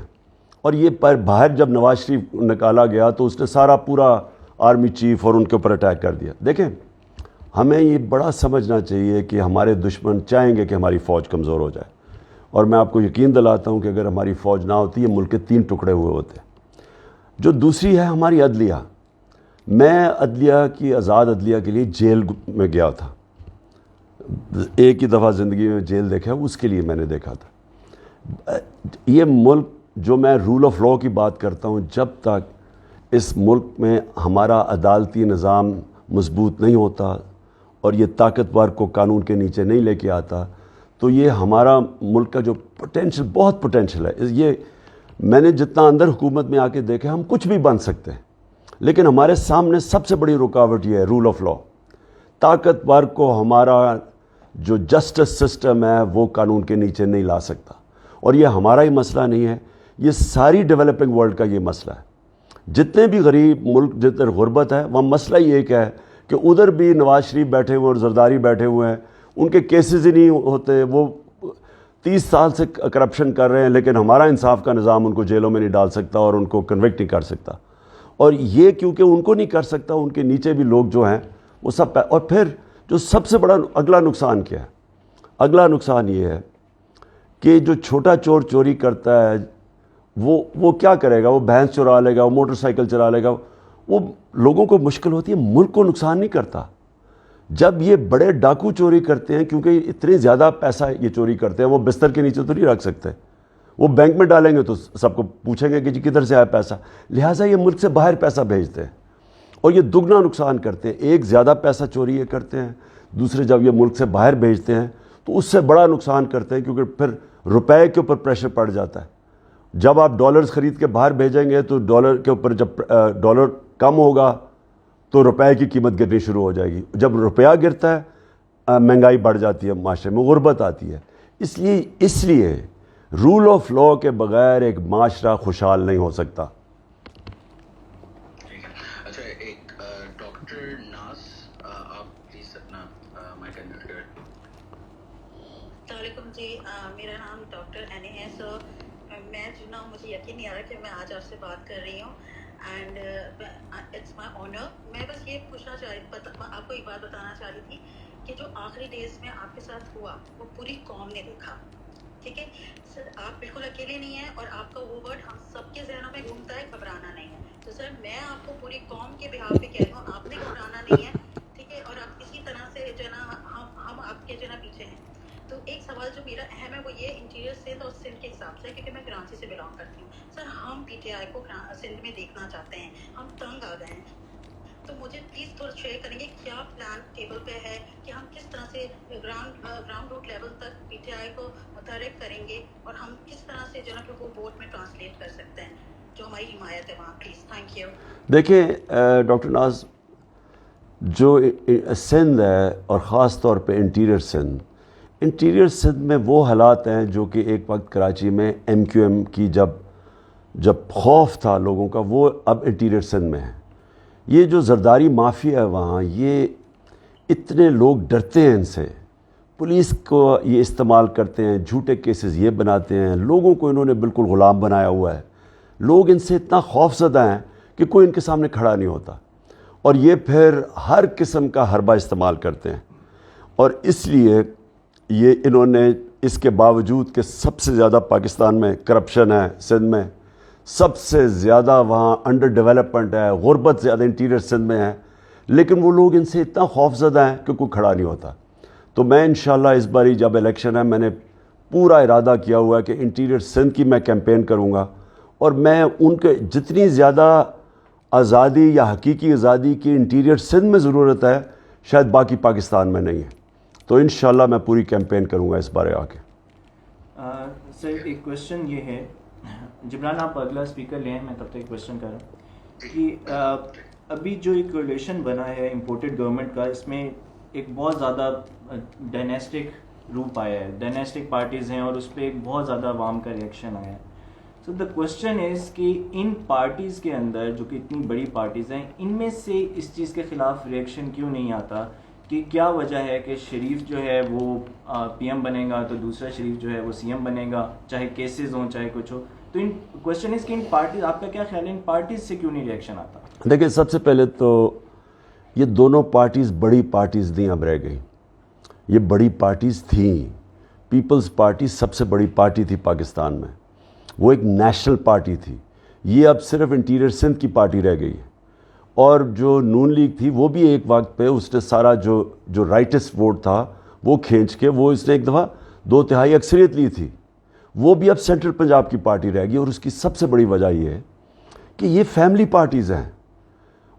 Speaker 3: اور یہ پر باہر جب نواز شریف نکالا گیا تو اس نے سارا پورا آرمی چیف اور ان کے اوپر اٹیک کر دیا. دیکھیں ہمیں یہ بڑا سمجھنا چاہیے کہ ہمارے دشمن چاہیں گے کہ ہماری فوج کمزور ہو جائے, اور میں آپ کو یقین دلاتا ہوں کہ اگر ہماری فوج نہ ہوتی یہ ملک کے 3 ٹکڑے ہوئے ہوتے. جو دوسری ہے ہماری عدلیہ. میں عدلیہ کی آزاد عدلیہ کے لیے جیل میں گیا تھا. ایک ہی دفعہ زندگی میں جیل دیکھا اس کے لیے میں نے دیکھا تھا. یہ ملک جو میں رول آف لاء کی بات کرتا ہوں, جب تک اس ملک میں ہمارا عدالتی نظام مضبوط نہیں ہوتا اور یہ طاقتور کو قانون کے نیچے نہیں لے کے آتا, تو یہ ہمارا ملک کا جو پوٹینشل, بہت پوٹینشل ہے. یہ میں نے جتنا اندر حکومت میں آ کے دیکھا, ہم کچھ بھی بن سکتے ہیں, لیکن ہمارے سامنے سب سے بڑی رکاوٹ یہ ہے رول آف لاء. طاقتور کو ہمارا جو جسٹس سسٹم ہے وہ قانون کے نیچے نہیں لا سکتا. اور یہ ہمارا ہی مسئلہ نہیں ہے, یہ ساری ڈیولپنگ ورلڈ کا یہ مسئلہ ہے. جتنے بھی غریب ملک, جتنے غربت ہے, وہاں مسئلہ ہی ایک ہے کہ ادھر بھی نواز شریف بیٹھے ہوئے اور زرداری بیٹھے ہوئے ہیں, ان کے کیسز ہی نہیں ہوتے, وہ 30 سال سے کرپشن کر رہے ہیں, لیکن ہمارا انصاف کا نظام ان کو جیلوں میں نہیں ڈال سکتا اور ان کو کنوکٹ نہیں کر سکتا. اور یہ کیونکہ ان کو نہیں کر سکتا, ان کے نیچے بھی لوگ جو ہیں وہ سب. اور پھر جو سب سے بڑا اگلا نقصان کیا ہے, اگلا نقصان یہ ہے کہ جو چھوٹا چور چوری کرتا ہے وہ کیا کرے گا؟ وہ بھینس چرا لے گا, وہ موٹر سائیکل چلا لے گا, وہ لوگوں کو مشکل ہوتی ہے, ملک کو نقصان نہیں کرتا. جب یہ بڑے ڈاکو چوری کرتے ہیں, کیونکہ اتنے زیادہ پیسہ یہ چوری کرتے ہیں, وہ بستر کے نیچے تو نہیں رکھ سکتے, وہ بینک میں ڈالیں گے تو سب کو پوچھیں گے کہ جی کدھر سے آیا پیسہ, لہٰذا یہ ملک سے باہر پیسہ بھیجتے ہیں اور یہ دگنا نقصان کرتے ہیں. ایک زیادہ پیسہ چوری یہ کرتے ہیں, دوسرے جب یہ ملک سے باہر بھیجتے ہیں تو اس سے بڑا نقصان کرتے ہیں, کیونکہ پھر روپے کے اوپر پریشر پڑ جاتا ہے. جب آپ ڈالرز خرید کے باہر بھیجیں گے تو ڈالر کے اوپر جب ڈالر کم ہوگا تو روپے کی قیمت گرنی شروع ہو جائے گی. جب روپیہ گرتا ہے مہنگائی بڑھ جاتی ہے, معاشرے میں غربت آتی ہے. اس لیے رول آف لاء کے بغیر ایک معاشرہ خوشحال نہیں ہو سکتا.
Speaker 1: اچھا, ایک ڈاکٹر ناز, آپ پلیز اپنا مائک انمیوٹ کریں.
Speaker 7: السلام علیکم جی, میرا نام ڈاکٹر این ہے. سو میں جو نا, مجھے یقین نہیں آ رہا کہ میں آج آپ سے بات کر رہی ہوں, اینڈ اٹس مائی آنر. میں بس یہ پوچھنا چاہ رہی, آپ کو ایک بات بتانا چاہ رہی تھی کہ جو آخری ڈیز میں آپ کے ساتھ ہوا وہ پوری قوم نے دیکھا, ٹھیک ہے سر. آپ بالکل اکیلے نہیں ہیں, اور آپ کا وہ ورڈ ہم سب کے ذہنوں میں گھومتا ہے, گھبرانا نہیں ہے. تو سر میں آپ کو پوری قوم کے بہاف پہ کہہ رہی ہوں, آپ نے گھبرانا نہیں ہے, ٹھیک ہے, اور آپ اسی طرح سے جو ہے نا ہم آپ کے جو ہے نا پیچھے ہیں. تو ایک سوال جو میرا اہم ہے وہ یہ انٹیریئر سندھ اور سندھ کے حساب سے, کیونکہ میں کراچی سے بلانگ کرتی ہوں. سر ہم پی ٹی آئی کو سندھ میں دیکھنا چاہتے ہیں, ہم تنگ آ گئے ہیں. تو مجھے پلیز تھوڑا شیئر کریں گے کیا پلان ٹیبل پہ ہے کہ ہم کس طرح سے گراؤنڈ روٹ لیول تک پی ٹی آئی کو متحرک کریں گے, اور ہم کس طرح سے جو ہے نا وہ ووٹ میں ٹرانسلیٹ کر سکتے ہیں جو ہماری حمایت ہے وہاں. Please, thank you.
Speaker 3: دیکھیں ڈاکٹر ناز, جو سندھ ہے اور خاص طور پہ انٹیریئر سندھ میں وہ حالات ہیں جو کہ ایک وقت کراچی میں MQM کی جب خوف تھا لوگوں کا, وہ اب انٹیریئر سندھ میں ہے. یہ جو زرداری مافیا ہے وہاں, یہ اتنے لوگ ڈرتے ہیں ان سے, پولیس کو یہ استعمال کرتے ہیں, جھوٹے کیسز یہ بناتے ہیں, لوگوں کو انہوں نے بالکل غلام بنایا ہوا ہے. لوگ ان سے اتنا خوف زدہ ہیں کہ کوئی ان کے سامنے کھڑا نہیں ہوتا, اور یہ پھر ہر قسم کا حربہ استعمال کرتے ہیں. اور اس لیے یہ انہوں نے, اس کے باوجود کہ سب سے زیادہ پاکستان میں کرپشن ہے, سندھ میں سب سے زیادہ وہاں انڈر ڈیولپمنٹ ہے, غربت زیادہ انٹیریئر سندھ میں ہے, لیکن وہ لوگ ان سے اتنا خوف زدہ ہیں کہ کوئی کھڑا نہیں ہوتا. تو میں انشاءاللہ اس باری جب الیکشن ہے, میں نے پورا ارادہ کیا ہوا ہے کہ انٹیریئر سندھ کی میں کیمپین کروں گا, اور میں ان کے جتنی زیادہ آزادی یا حقیقی آزادی کی انٹیریئر سندھ میں ضرورت ہے, شاید باقی پاکستان میں نہیں ہے. تو انشاءاللہ میں پوری کیمپین کروں گا اس بارے آ کے.
Speaker 2: سر ایک کوشچن یہ ہے, جبران آپ اگلا اسپیکر لیں, میں تب تک ایک کوشچن کر رہا ہوں کہ ابھی جو ایک ریلیشن بنا ہے امپورٹڈ گورنمنٹ کا, اس میں ایک بہت زیادہ ڈائنیسٹک روپ آیا ہے, ڈائنیسٹک پارٹیز ہیں, اور اس پہ ایک بہت زیادہ عوام کا ریئیکشن آیا ہے. سو دا کوشچن از کہ ان پارٹیز کے اندر جو کہ اتنی بڑی پارٹیز ہیں, ان میں سے اس چیز کے خلاف ریئیکشن کیوں نہیں آتا, کہ کیا وجہ ہے کہ شریف جو ہے وہ PM بنے گا تو دوسرا شریف جو ہے وہ CM بنے گا, چاہے کیسز ہوں چاہے کچھ ہو. تو ان کوشچن اس کہ ان پارٹیز, آپ کا کیا خیال ہے ان پارٹیز سے کیوں نہیں ریئیکشن آتا؟
Speaker 3: دیکھیں, سب سے پہلے تو یہ دونوں پارٹیز بڑی پارٹیز نہیں اب رہ گئی, یہ بڑی پارٹیز تھیں پیپلز پارٹی سب سے بڑی پارٹی تھی پاکستان میں, وہ ایک نیشنل پارٹی تھی. یہ اب صرف انٹیریئر سندھ کی پارٹی رہ گئی ہے. اور جو نون لیگ تھی وہ بھی ایک وقت پہ اس نے سارا جو رائٹسٹ ووٹ تھا وہ کھینچ کے وہ اس نے ایک دفعہ 2/3 اکثریت لی تھی. وہ بھی اب سینٹرل پنجاب کی پارٹی رہ گئی. اور اس کی سب سے بڑی وجہ یہ ہے کہ یہ فیملی پارٹیز ہیں.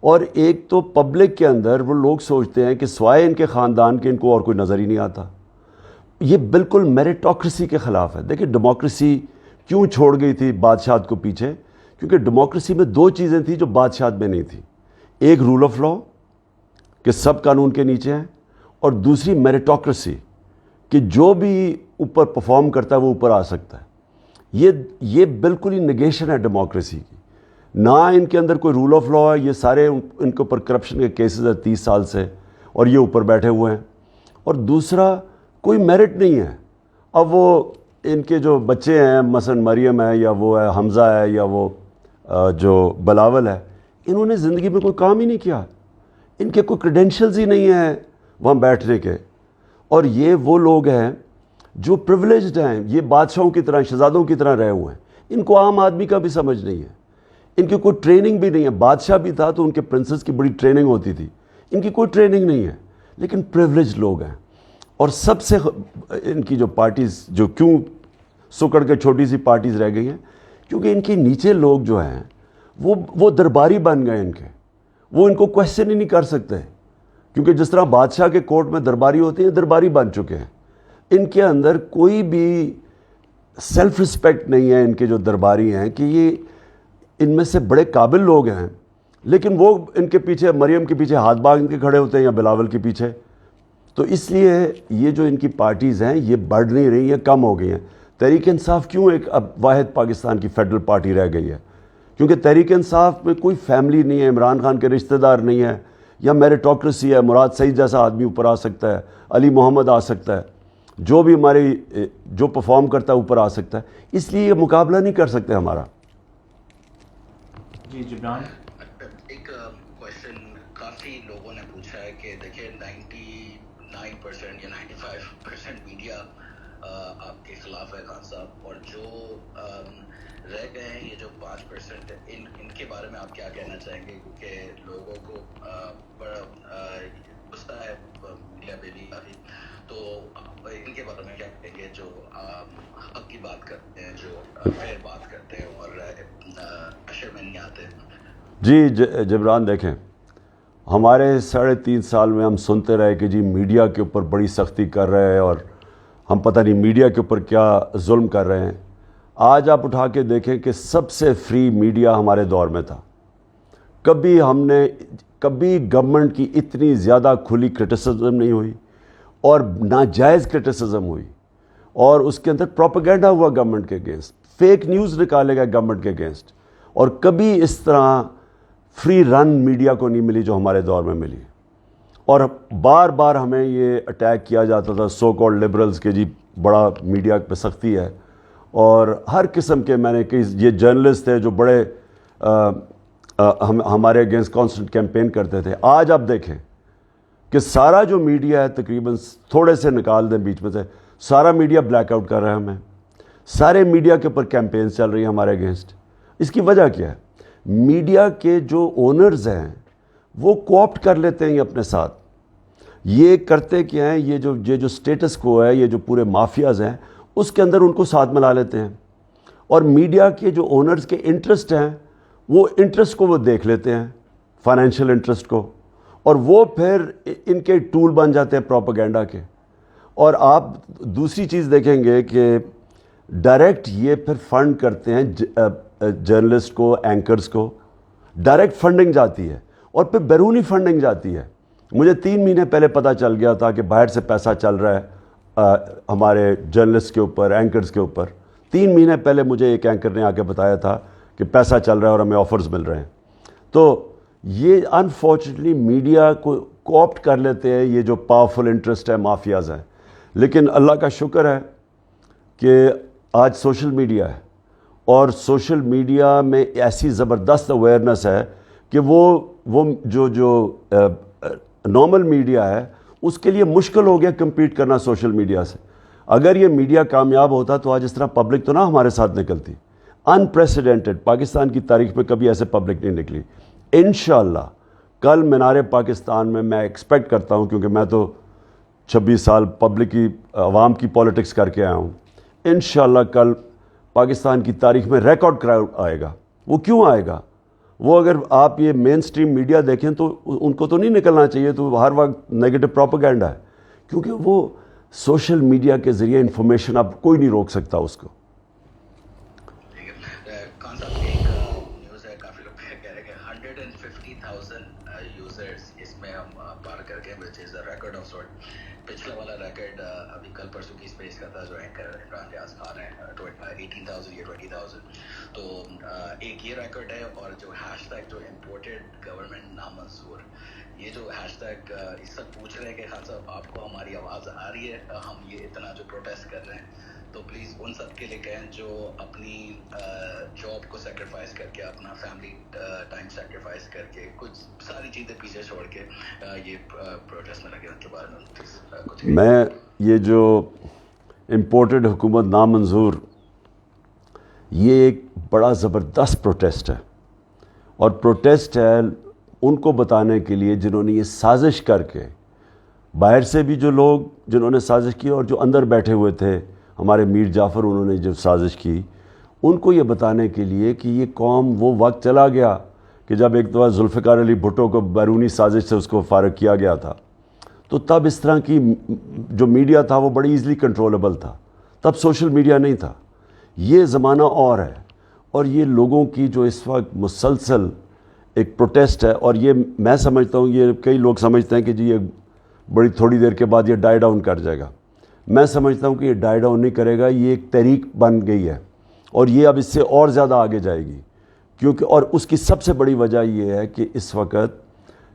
Speaker 3: اور ایک تو پبلک کے اندر وہ لوگ سوچتے ہیں کہ سوائے ان کے خاندان کے ان کو اور کوئی نظر ہی نہیں آتا. یہ بالکل میریٹوکریسی کے خلاف ہے. دیکھیں ڈیموکریسی کیوں چھوڑ گئی تھی بادشاہت کو پیچھے, کیونکہ ڈیموکریسی میں 2 چیزیں تھیں جو بادشاہت میں نہیں تھی. ایک رول آف لا کہ سب قانون کے نیچے ہیں, اور دوسری میریٹوکریسی کہ جو بھی اوپر پرفارم کرتا ہے وہ اوپر آ سکتا ہے. یہ بالکل ہی نگیشن ہے ڈیموکریسی کی. نہ ان کے اندر کوئی رول آف لا ہے, یہ سارے ان کے اوپر کرپشن کے کیسز ہیں 30 سال سے, اور یہ اوپر بیٹھے ہوئے ہیں. اور دوسرا کوئی میرٹ نہیں ہے. اب وہ ان کے جو بچے ہیں مثلا مریم ہے یا وہ ہے حمزہ ہے یا وہ جو بلاول ہے, انہوں نے زندگی میں کوئی کام ہی نہیں کیا. ان کے کوئی کریڈینشلز ہی نہیں ہیں وہاں بیٹھنے کے. اور یہ وہ لوگ ہیں جو پریولیجڈ ہیں, یہ بادشاہوں کی طرح شہزادوں کی طرح رہے ہوئے ہیں. ان کو عام آدمی کا بھی سمجھ نہیں ہے. ان کی کوئی ٹریننگ بھی نہیں ہے. بادشاہ بھی تھا تو ان کے پرنسس کی بڑی ٹریننگ ہوتی تھی, ان کی کوئی ٹریننگ نہیں ہے. لیکن پریولیجڈ لوگ ہیں. اور سب سے ان کی جو پارٹیز جو کیوں سکڑ کے چھوٹی سی پارٹیز رہ گئی ہیں, کیونکہ ان کے نیچے لوگ جو ہیں وہ درباری بن گئے. ان کے وہ ان کو کویسچن ہی نہیں کر سکتے, کیونکہ جس طرح بادشاہ کے کورٹ میں درباری ہوتے ہیں, درباری بن چکے ہیں. ان کے اندر کوئی بھی سیلف رسپیکٹ نہیں ہے. ان کے جو درباری ہیں کہ یہ ان میں سے بڑے قابل لوگ ہیں, لیکن وہ ان کے پیچھے مریم کے پیچھے ہاتھ باندھ کے کھڑے ہوتے ہیں یا بلاول کے پیچھے. تو اس لیے یہ جو ان کی پارٹیز ہیں یہ بڑھ نہیں رہی ہیں, کم ہو گئی ہیں. تحریک انصاف کیوں ایک اب واحد پاکستان کی فیڈرل پارٹی رہ گئی ہے؟ کیونکہ تحریک انصاف میں کوئی فیملی نہیں ہے, عمران خان کے رشتہ دار نہیں ہے, یا میریٹوکریسی ہے, مراد سعید جیسا آدمی اوپر آ سکتا ہے, علی محمد آ سکتا ہے, جو بھی ہماری جو پرفارم کرتا ہے اوپر آ سکتا ہے. اس لیے یہ مقابلہ نہیں کر سکتے ہمارا.
Speaker 2: جی جبران.
Speaker 1: ایک کوشچن کافی لوگوں نے پوچھا ہے کہ دیکھیں 99% یا 95% میڈیا آپ کے خلاف ہے خان صاحب, اور جو رہ گئے ہیں یہ جو 5% ان کے بارے میں آپ کیا کہنا چاہیں گے؟ کیونکہ لوگوں کو بڑا غصہ ہے میڈیا پہ بھی کافی, تو ان کے بارے میں کیا کہیں گے جو حق کی بات کرتے ہیں, جو فیر بات کرتے ہیں اور اشر میں نہیں آتے؟
Speaker 3: جی جبران, دیکھیں ہمارے 3.5 سال میں ہم سنتے رہے کہ جی میڈیا کے اوپر بڑی سختی کر رہے ہیں, اور ہم پتہ نہیں میڈیا کے اوپر کیا ظلم کر رہے ہیں. آج آپ اٹھا کے دیکھیں کہ سب سے فری میڈیا ہمارے دور میں تھا. کبھی گورنمنٹ کی اتنی زیادہ کھلی کرٹیسزم نہیں ہوئی, اور ناجائز کرٹیسزم ہوئی, اور اس کے اندر پروپیگنڈا ہوا گورنمنٹ کے اگینسٹ, فیک نیوز نکالے گئے گورنمنٹ کے اگینسٹ. اور کبھی اس طرح فری رن میڈیا کو نہیں ملی جو ہمارے دور میں ملی. اور بار بار ہمیں یہ اٹیک کیا جاتا تھا سو کالڈ لبرلز کے جی بڑا میڈیا پہ سختی ہے, اور ہر قسم کے میں نے کہ یہ جرنلسٹ تھے جو بڑے ہمارے اگینسٹ کانسٹنٹ کیمپین کرتے تھے. آج آپ دیکھیں کہ سارا جو میڈیا ہے تقریباً تھوڑے سے نکال دیں بیچ میں سے, سارا میڈیا بلیک آؤٹ کر رہا ہے ہمیں. سارے میڈیا کے اوپر کیمپینز چل رہی ہیں ہمارے اگینسٹ. اس کی وجہ کیا ہے؟ میڈیا کے جو اونرز ہیں وہ کوآپٹ کر لیتے ہیں یہ اپنے ساتھ. یہ کرتے کیا ہیں, یہ جو سٹیٹس کو ہے, یہ جو پورے مافیاز ہیں اس کے اندر ان کو ساتھ ملا لیتے ہیں. اور میڈیا کے جو اونرز کے انٹرسٹ ہیں وہ انٹرسٹ کو وہ دیکھ لیتے ہیں, فائنینشیل انٹرسٹ کو, اور وہ پھر ان کے ٹول بن جاتے ہیں پروپیگنڈا کے. اور آپ دوسری چیز دیکھیں گے کہ ڈائریکٹ یہ پھر فنڈ کرتے ہیں جرنلسٹ کو, اینکرز کو, ڈائریکٹ فنڈنگ جاتی ہے, اور پھر بیرونی فنڈنگ جاتی ہے. مجھے 3 مہینے پہلے پتہ چل گیا تھا کہ باہر سے پیسہ چل رہا ہے ہمارے جرنلسٹ کے اوپر, اینکرز کے اوپر. 3 مہینے پہلے مجھے ایک اینکر نے آ کے بتایا تھا کہ پیسہ چل رہا ہے اور ہمیں آفرز مل رہے ہیں. تو یہ انفارچونیٹلی میڈیا کو کوآپٹ کر لیتے ہیں یہ جو پاورفل انٹرسٹ ہے, مافیاز ہیں. لیکن اللہ کا شکر ہے کہ آج سوشل میڈیا ہے, اور سوشل میڈیا میں ایسی زبردست اویئرنیس ہے کہ وہ جو نارمل میڈیا ہے اس کے لیے مشکل ہو گیا کمپیٹ کرنا سوشل میڈیا سے. اگر یہ میڈیا کامیاب ہوتا تو آج اس طرح پبلک تو نہ ہمارے ساتھ نکلتی. انپریسیڈنٹڈ، پاکستان کی تاریخ میں کبھی ایسے پبلک نہیں نکلی. انشاءاللہ کل مینار پاکستان میں ایکسپیکٹ کرتا ہوں، کیونکہ میں تو 26 سال پبلک کی عوام کی پولیٹکس کر کے آیا ہوں، انشاءاللہ کل پاکستان کی تاریخ میں ریکارڈ کراؤڈ آئے گا. وہ کیوں آئے گا؟ وہ اگر آپ یہ مین سٹریم میڈیا دیکھیں تو ان کو تو نہیں نکلنا چاہیے، تو ہر وقت نیگیٹو پروپیگنڈا ہے، کیونکہ وہ سوشل میڈیا کے ذریعے انفارمیشن اب کوئی نہیں روک سکتا اس کو.
Speaker 1: خان صاحب ایک نیوز ہے، کافی لوگ کہہ رہے ہیں کہ 150,000 یوزرز اس میں ہم پار کر گئے، which is a record of sort. پچھلا والا ریکارڈ ابھی کل پرسوں کی اسپیس کا تھا جو اینکر عمران ریاض خان ہے، 18,000 یا 20,000. تو ایک یہ ریکارڈ ہے، اور جو ہیش ٹیگ جو امپورٹڈ گورنمنٹ نامنظور، یہ جو ہیش ٹیگ اس سے پوچھ رہے ہیں کہ خان صاحب آپ کو ہماری آواز آ رہی ہے، ہم یہ اتنا جو پروٹیسٹ کر رہے ہیں، تو پلیز ان سب کے لیے کہیں جو اپنی جاب کو سیکریفائز کر کے، اپنا فیملی ٹائم سیکریفائز کر کے، کچھ ساری چیزیں پیچھے چھوڑ کے یہ پروٹیسٹ میں لگے، ان کے بارے میں پلیز کچھ.
Speaker 3: میں یہ جو امپورٹڈ حکومت نامنظور، یہ ایک بڑا زبردست پروٹیسٹ ہے، اور پروٹیسٹ ہے ان کو بتانے کے لیے جنہوں نے یہ سازش کر کے، باہر سے بھی جو لوگ جنہوں نے سازش کی، اور جو اندر بیٹھے ہوئے تھے ہمارے میر جعفر، انہوں نے جو سازش کی، ان کو یہ بتانے کے لیے کہ یہ قوم، وہ وقت چلا گیا کہ جب ایک دفعہ ذوالفقار علی بھٹو کو بیرونی سازش سے اس کو فارغ کیا گیا تھا، تو تب اس طرح کی جو میڈیا تھا وہ بڑی ایزلی کنٹرولبل تھا، تب سوشل میڈیا نہیں تھا. یہ زمانہ اور ہے، اور یہ لوگوں کی جو اس وقت مسلسل ایک پروٹیسٹ ہے، اور یہ میں سمجھتا ہوں، یہ کئی لوگ سمجھتے ہیں کہ جی یہ بڑی تھوڑی دیر کے بعد یہ ڈائی ڈاؤن کر جائے گا. میں سمجھتا ہوں کہ یہ ڈائی ڈاؤن نہیں کرے گا، یہ ایک تحریک بن گئی ہے، اور یہ اب اس سے اور زیادہ آگے جائے گی. کیونکہ اور اس کی سب سے بڑی وجہ یہ ہے کہ اس وقت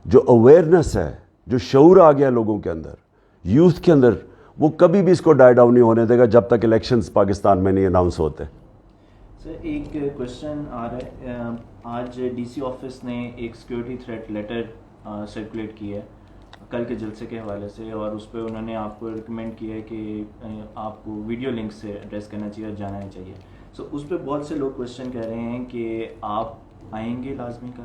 Speaker 3: جو اویئرنیس ہے، جو شعور آ گیا لوگوں کے اندر، یوتھ کے اندر، وہ کبھی بھی اس کو ڈائی ڈاؤن نہیں ہونے دے گا جب تک الیکشنز پاکستان میں نہیں اناؤنس ہوتے.
Speaker 2: سر ایک کوشچن آ رہا ہے، آج ڈی سی آفس نے ایک سیکورٹی تھریٹ لیٹر سرکولیٹ کی ہے کل کے جلسے کے حوالے سے، اور اس پہ انہوں نے آپ کو ریکمینڈ کیا ہے کہ آپ کو ویڈیو لنک سے ایڈریس کرنا چاہیے اور جانا نہیں چاہیے. سو اس پہ بہت سے لوگ کوشچن کہہ رہے ہیں کہ آپ آئیں گے لازمی کا؟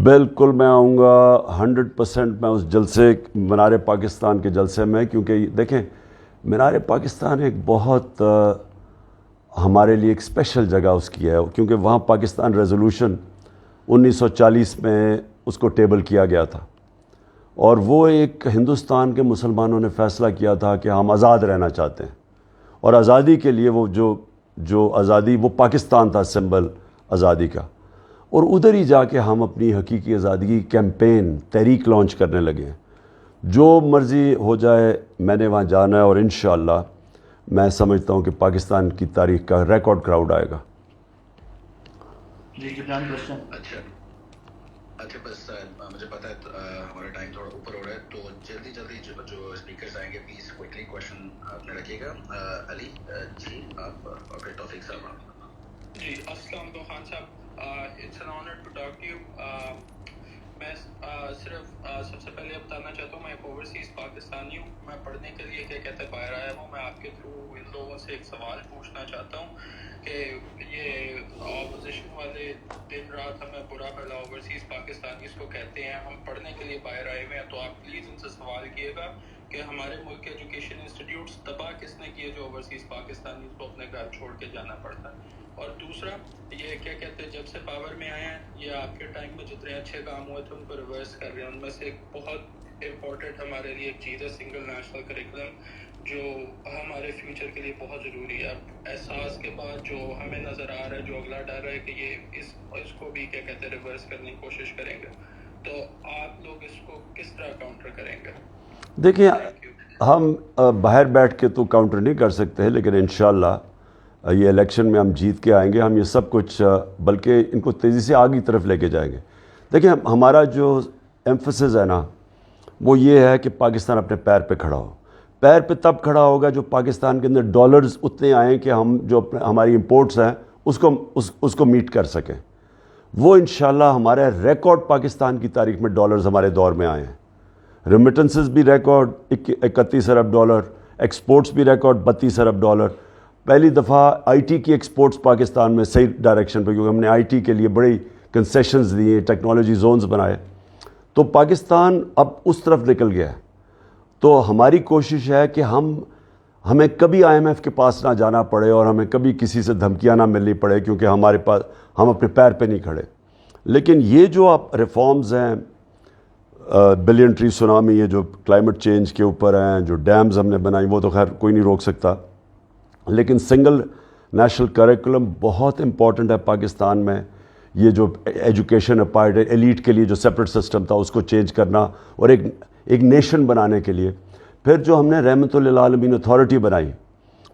Speaker 3: بالکل میں آؤں گا 100%. میں اس جلسے مینار پاکستان کے جلسے میں، کیونکہ دیکھیں مینار پاکستان ایک بہت ہمارے لیے ایک اسپیشل جگہ اس کی ہے، کیونکہ وہاں پاکستان ریزولوشن 1940 میں اس کو ٹیبل کیا گیا تھا، اور وہ ایک ہندوستان کے مسلمانوں نے فیصلہ کیا تھا کہ ہم آزاد رہنا چاہتے ہیں، اور آزادی کے لیے وہ جو آزادی، وہ پاکستان تھا سمبل آزادی کا. اور ادھر ہی جا کے ہم اپنی حقیقی آزادی کی کیمپین، تحریک لانچ کرنے لگے ہیں. جو مرضی ہو جائے میں نے وہاں جانا ہے، اور انشاءاللہ میں سمجھتا ہوں کہ پاکستان کی تاریخ کا ریکارڈ کراؤڈ آئے گا.
Speaker 2: جی جبران کوشچن.
Speaker 1: اچھا بس مجھے پتا ہے ہمارا ٹائم تھوڑا اوپر ہو رہا ہے، تو جلدی جو اسپیکرز آئیں گے پلیز کوئکلی کوشچن آپ نے رکھیے گا. علی جی آپ، اور پھر توفیق صاحب.
Speaker 5: جی السلام علیکم خان صاحب، it's an honour to talk to you. میں صرف سب سے پہلے بتانا چاہتا ہوں میں ایک اوورسیز پاکستانی ہوں. میں پڑھنے کے لیے کیا کہتے ہیں باہر آیا ہوں. میں آپ کے تھرو ان لوگوں سے ایک سوال پوچھنا چاہتا ہوں کہ یہ اپوزیشن والے دن رات ہمیں برا بھلا اوورسیز پاکستانیز کو کہتے ہیں، ہم پڑھنے کے لیے باہر آئے ہوئے ہیں، تو آپ پلیز ان سے سوال کیے گا کہ ہمارے ملک کے ایجوکیشن انسٹیٹیوٹس تباہ کس نے کیے جو اوورسیز پاکستانیز کو اپنے گھر چھوڑ کے جانا پڑتا ہے. اور دوسرا یہ کیا کہتے ہیں جب سے پاور میں آئے ہیں یہ آپ کے ٹائم میں جتنے اچھے کام ہوئے تھے ان کو ریورس کر رہے ہیں. ان میں سے ایک بہت امپورٹنٹ ہمارے لیے ایک چیز ہے سنگل نیشنل کریکولم، جو ہمارے فیوچر کے لیے بہت ضروری ہے. اب احساس کے بعد جو ہمیں نظر آ رہا ہے، جو اگلا ڈر ہے کہ یہ اس کو بھی کیا کہتے ہیں ریورس کرنے کی کوشش کریں گے، تو آپ لوگ اس کو کس طرح کاؤنٹر کریں گے؟
Speaker 3: دیکھیں ہم باہر بیٹھ کے تو کاؤنٹر نہیں کر سکتے، لیکن انشاءاللہ یہ الیکشن میں ہم جیت کے آئیں گے. ہم یہ سب کچھ بلکہ ان کو تیزی سے آگے طرف لے کے جائیں گے. دیکھیں ہمارا جو ایمفسس ہے نا، وہ یہ ہے کہ پاکستان اپنے پیر پہ کھڑا ہو. پیر پہ تب کھڑا ہوگا جو پاکستان کے اندر ڈالرز اتنے آئیں کہ ہم جو ہماری امپورٹس ہیں اس کو میٹ کر سکیں. وہ انشاءاللہ ہمارے ریکارڈ پاکستان کی تاریخ میں ڈالرز ہمارے دور میں آئے ہیں. ریمیٹنسز بھی ریکارڈ 31 ارب ڈالر، ایکسپورٹس بھی ریکارڈ $32 ارب. پہلی دفعہ آئی ٹی کی ایکسپورٹس پاکستان میں صحیح ڈائریکشن پہ, کیونکہ ہم نے آئی ٹی کے لیے بڑی کنسیشنز دیے, ٹیکنالوجی زونز بنائے, تو پاکستان اب اس طرف نکل گیا ہے. تو ہماری کوشش ہے کہ ہمیں کبھی IMF کے پاس نہ جانا پڑے اور ہمیں کبھی کسی سے دھمکیاں نہ ملنی پڑے, کیونکہ ہمارے پاس ہم اپنے پیر پہ نہیں کھڑے. لیکن یہ جو آپ ریفارمز ہیں, بلین ٹری سونامی, یہ جو کلائمیٹ چینج کے اوپر ہیں, جو ڈیمز ہم نے بنائی, وہ تو خیر کوئی نہیں روک سکتا, لیکن سنگل نیشنل کریکولم بہت امپورٹنٹ ہے پاکستان میں. یہ جو ایجوکیشن اپارٹ ایلیٹ کے لیے جو سیپریٹ سسٹم تھا اس کو چینج کرنا اور ایک نیشن بنانے کے لیے. پھر جو ہم نے رحمت للعالمین اتھارٹی بنائی,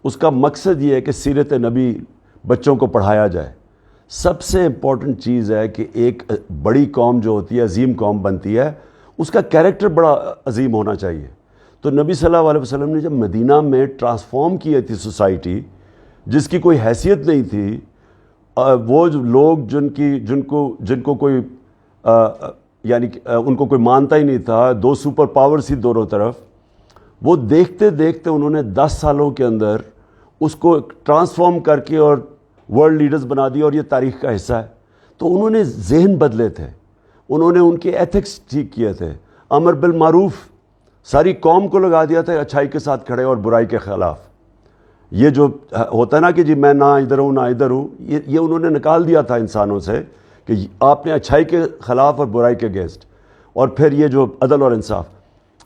Speaker 3: اس کا مقصد یہ ہے کہ سیرت نبی بچوں کو پڑھایا جائے. سب سے امپورٹنٹ چیز ہے کہ ایک بڑی قوم جو ہوتی ہے, عظیم قوم بنتی ہے, اس کا کیریکٹر بڑا عظیم ہونا چاہیے. تو نبی صلی اللہ علیہ وسلم نے جب مدینہ میں ٹرانسفارم کی تھی سوسائٹی, جس کی کوئی حیثیت نہیں تھی, وہ لوگ جن کو کوئی یعنی ان کو کوئی مانتا ہی نہیں تھا, 2 سپر پاورز ہی دونوں طرف, وہ دیکھتے دیکھتے انہوں نے 10 سالوں کے اندر اس کو ٹرانسفارم کر کے اور ورلڈ لیڈرز بنا دیا, اور یہ تاریخ کا حصہ ہے. تو انہوں نے ذہن بدلے تھے, انہوں نے ان کے ایتھکس ٹھیک کیے تھے, امر بالمعروف ساری قوم کو لگا دیا تھا, اچھائی کے ساتھ کھڑے اور برائی کے خلاف. یہ جو ہوتا ہے نا کہ جی میں نہ ادھر ہوں نہ ادھر ہوں, یہ انہوں نے نکال دیا تھا انسانوں سے کہ آپ نے اچھائی کے خلاف اور برائی کے اگینسٹ. اور پھر یہ جو عدل اور انصاف,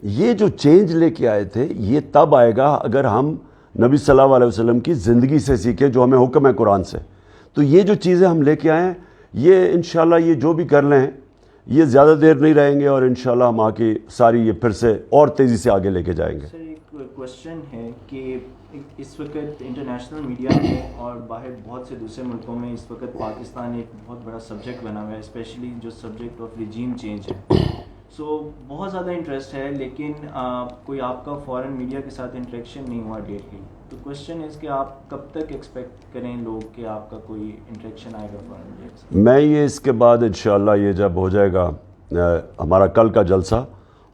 Speaker 3: یہ جو چینج لے کے آئے تھے, یہ تب آئے گا اگر ہم نبی صلی اللہ علیہ وسلم کی زندگی سے سیکھیں جو ہمیں حکم ہے قرآن سے. تو یہ جو چیزیں ہم لے کے آئے ہیں, یہ انشاءاللہ یہ جو بھی کر لیں یہ زیادہ دیر نہیں رہیں گے, اور انشاءاللہ ہم آگے ساری یہ پھر سے اور تیزی سے آگے لے کے جائیں گے.
Speaker 2: سر ایک کوشچن ہے کہ اس وقت انٹرنیشنل میڈیا میں اور باہر بہت سے دوسرے ملکوں میں اس وقت پاکستان ایک بہت بڑا سبجیکٹ بنا ہوا ہے, اسپیشلی جو سبجیکٹ آف ریجیم چینج ہے. سو بہت زیادہ انٹرسٹ ہے, لیکن کوئی آپ کا فارن میڈیا کے ساتھ انٹریکشن نہیں ہوا ڈیٹلی. تو کوشچن ہے کہ آپ کب تک ایکسپیکٹ کریں لوگ کہ آپ کا کوئی انٹریکشن آئے گا فارن میڈیا کے ساتھ؟
Speaker 3: میں یہ اس کے بعد انشاءاللہ یہ جب ہو جائے گا ہمارا کل کا جلسہ,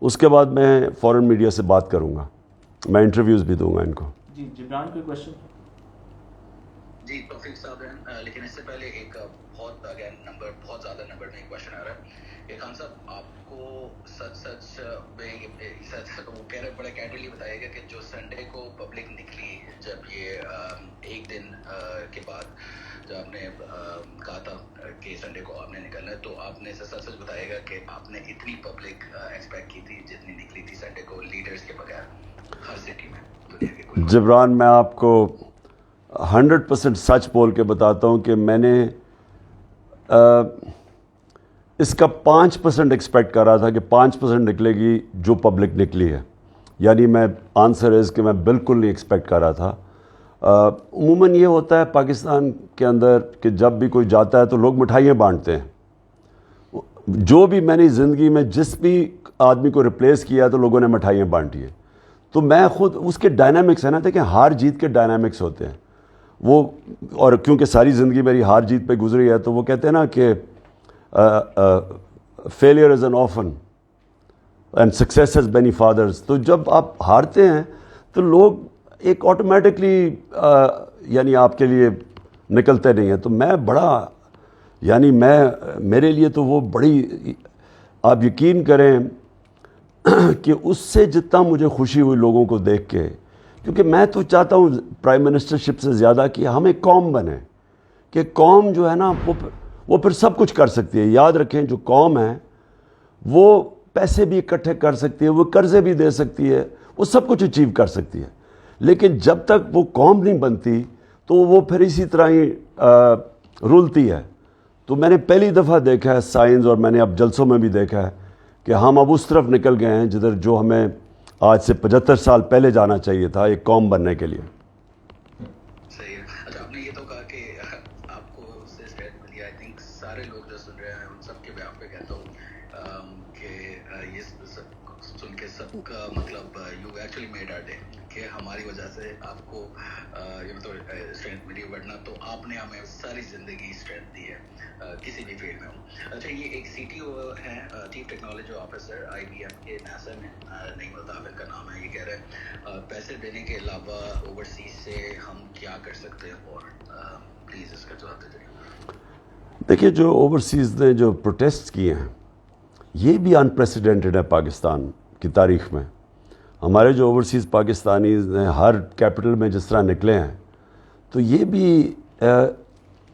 Speaker 3: اس کے بعد میں فارن میڈیا سے بات کروں گا, میں انٹرویوز بھی دوں گا ان کو.
Speaker 2: جی جبران کوئی کوشچن؟
Speaker 1: جی توفیق صاحب ہیں, لیکن اس سے پہلے ایک بہت زیادہ نمبر میں ایک کوشچن آ رہا ہے. خان صاحب آپ کو سچ وہ کہہ رہے بڑا کیجولی بتائے گا کہ جو سنڈے کو پبلک نکلی, جب یہ ایک دن کے بعد جب آپ نے کہا تھا کہ سنڈے کو آپ نے نکلنا ہے, تو آپ نے سچ بتائے گا کہ آپ نے اتنی پبلک ایکسپیکٹ کی تھی جتنی نکلی تھی سنڈے کو لیڈرز کے بغیر ہر سٹی میں دنیا کے کوئی؟
Speaker 3: جبران میں آپ کو 100% سچ بول کے بتاتا ہوں کہ میں نے اس کا 5% ایکسپیکٹ کر رہا تھا کہ 5% نکلے گی جو پبلک نکلی ہے. یعنی میں آنسر ہے کہ میں بالکل نہیں ایکسپیکٹ کر رہا تھا. عموماً یہ ہوتا ہے پاکستان کے اندر کہ جب بھی کوئی جاتا ہے تو لوگ مٹھائیاں بانٹتے ہیں. جو بھی میں نے زندگی میں جس بھی آدمی کو ریپلیس کیا ہے تو لوگوں نے مٹھائیاں بانٹی ہیں. تو میں خود اس کے ڈائنامکس ہیں نا, دیکھیں ہار جیت کے ڈائنامکس ہوتے ہیں وہ, اور کیونکہ ساری زندگی میری ہار جیت پہ گزری ہے, تو وہ کہتے ہیں نا کہ failure is an orphan and success has many fathers. تو جب آپ ہارتے ہیں تو لوگ ایک آٹومیٹکلی یعنی آپ کے لیے نکلتے نہیں ہیں. تو میں بڑا یعنی میرے لیے تو وہ بڑی, آپ یقین کریں کہ اس سے جتنا مجھے خوشی ہوئی لوگوں کو دیکھ کے, کیونکہ میں تو چاہتا ہوں پرائم منسٹرشپ سے زیادہ کہ ہم ایک قوم بنیں, کہ قوم جو ہے نا وہ پھر سب کچھ کر سکتی ہے. یاد رکھیں جو قوم ہے وہ پیسے بھی اکٹھے کر سکتی ہے, وہ قرضے بھی دے سکتی ہے, وہ سب کچھ اچیو کر سکتی ہے, لیکن جب تک وہ قوم نہیں بنتی تو وہ پھر اسی طرح ہی رولتی ہے. تو میں نے پہلی دفعہ دیکھا ہے سائنس, اور میں نے اب جلسوں میں بھی دیکھا ہے کہ ہم اب اس طرف نکل گئے ہیں جدھر جو ہمیں آج سے 75 سال پہلے جانا چاہیے تھا ایک قوم بننے کے لیے.
Speaker 1: صحیح ہے. اچھا آپ نے یہ تو کہا کہ آپ کو اس سے اسٹیٹ ملی. آئی تھنک سارے لوگ جو سن رہے ہیں ان سب کے بیان پہ کہتا ہوں کہ یہ سب سن کے سب کا مطلب you actually made our day, کہ ہماری وجہ سے آپ کو یہ تو اسٹرینتھ ملی, ورنہ تو آپ نے ہمیں ساری زندگی اسٹرینتھ دی ہے کسی بھی فیلڈ میں ہوں. اچھا یہ ایک CTO ہیں چیف ٹیکنالوجی آفیسر IBM کے ناسا میں, نئی متعلق کا نام ہے, یہ کہہ رہے ہیں پیسے دینے کے علاوہ اوورسیز سے ہم کیا کر سکتے ہیں, اور پلیز اس کا جواب دے دیں.
Speaker 3: دیکھیے جو اوورسیز نے جو پروٹیسٹ کیے ہیں یہ بھی انپریسیڈنٹڈ ہے پاکستان کی تاریخ میں. ہمارے جو اوورسیز پاکستانیز نے ہر کیپٹل میں جس طرح نکلے ہیں, تو یہ بھی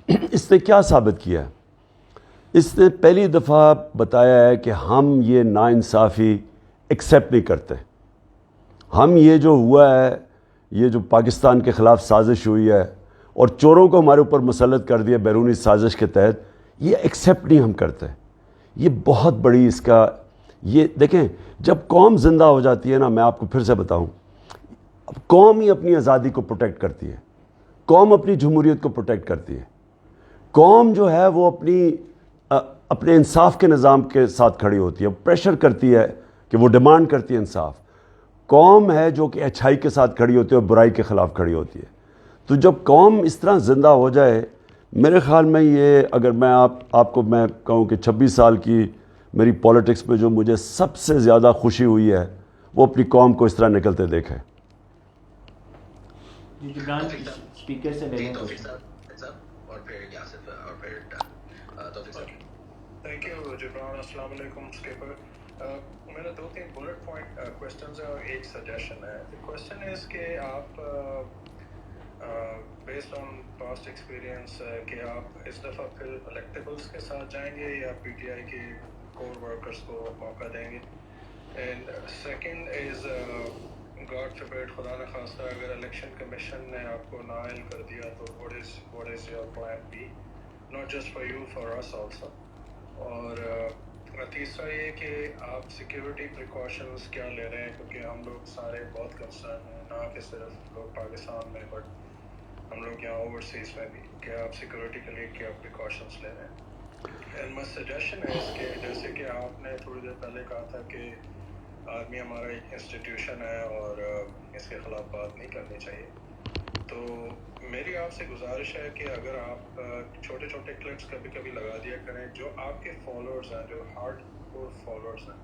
Speaker 3: اس نے کیا ثابت کیا ہے؟ اس نے پہلی دفعہ بتایا ہے کہ ہم یہ ناانصافی ایکسیپٹ نہیں کرتے. ہم یہ جو ہوا ہے, یہ جو پاکستان کے خلاف سازش ہوئی ہے اور چوروں کو ہمارے اوپر مسلط کر دیا بیرونی سازش کے تحت, یہ ایکسیپٹ نہیں ہم کرتے. یہ بہت بڑی اس کا, یہ دیکھیں جب قوم زندہ ہو جاتی ہے نا, میں آپ کو پھر سے بتاؤں, قوم ہی اپنی آزادی کو پروٹیکٹ کرتی ہے, قوم اپنی جمہوریت کو پروٹیکٹ کرتی ہے. قوم جو ہے وہ اپنے انصاف کے نظام کے ساتھ کھڑی ہوتی ہے, پریشر کرتی ہے کہ وہ ڈیمانڈ کرتی ہے انصاف. قوم ہے جو کہ اچھائی کے ساتھ کھڑی ہوتی ہے اور برائی کے خلاف کھڑی ہوتی ہے. تو جب قوم اس طرح زندہ ہو جائے, میرے خیال میں یہ, اگر میں آپ کو میں کہوں کہ 26 سال کی میری پولیٹکس میں جو مجھے سب سے زیادہ خوشی ہوئی ہے وہ اپنی قوم کو اس طرح نکلتے دیکھے.
Speaker 2: جبران اسپیکر سے لے
Speaker 1: توفیق صاحب اور پھر یاسر اور پھر توفیق صاحب.
Speaker 8: Thank you Jibran. السلام علیکم اسکیپر. میرا 2-3 بلٹ پوائنٹ کوشچنز ہیں اور ایک سجیشن ہے. کوشچن از کہ آپ بیسڈ آن پاسٹ ایکسپیرینس کہ آپ اس دفعہ پھر الیکٹیبلس کے ساتھ جائیں گے یا PTI کے کور ورکرس کو موقع دیں گے. اینڈ سیکنڈ از گاڈ فوربیڈ, خدا نخواستہ اگر الیکشن کمیشن نے آپ کو نااہل کر دیا تو what is your plan B, not just for you, for us also. اور تیسرا یہ کہ آپ سیکیورٹی پریکاشنز کیا لے رہے ہیں, کیونکہ ہم لوگ سارے بہت کنسرن ہیں, نہ کہ صرف لوگ پاکستان میں بٹ ہم لوگ یہاں اوورسیز میں بھی, کہ آپ سیکیورٹی کے لیے کیا پریکاشنز لے رہے ہیں. اینڈ مائی سجیشن ہے اس کہ جیسے کہ آپ نے تھوڑی دیر پہلے کہا تھا کہ آرمی ہمارا ایک انسٹیٹیوشن ہے اور اس کے خلاف بات نہیں کرنی چاہیے, تو میری آپ سے گزارش ہے کہ اگر آپ چھوٹے چھوٹے کلپس کبھی کبھی لگا دیا کریں جو آپ کے فالوورز ہیں, جو ہارڈ کور فالوورز ہیں.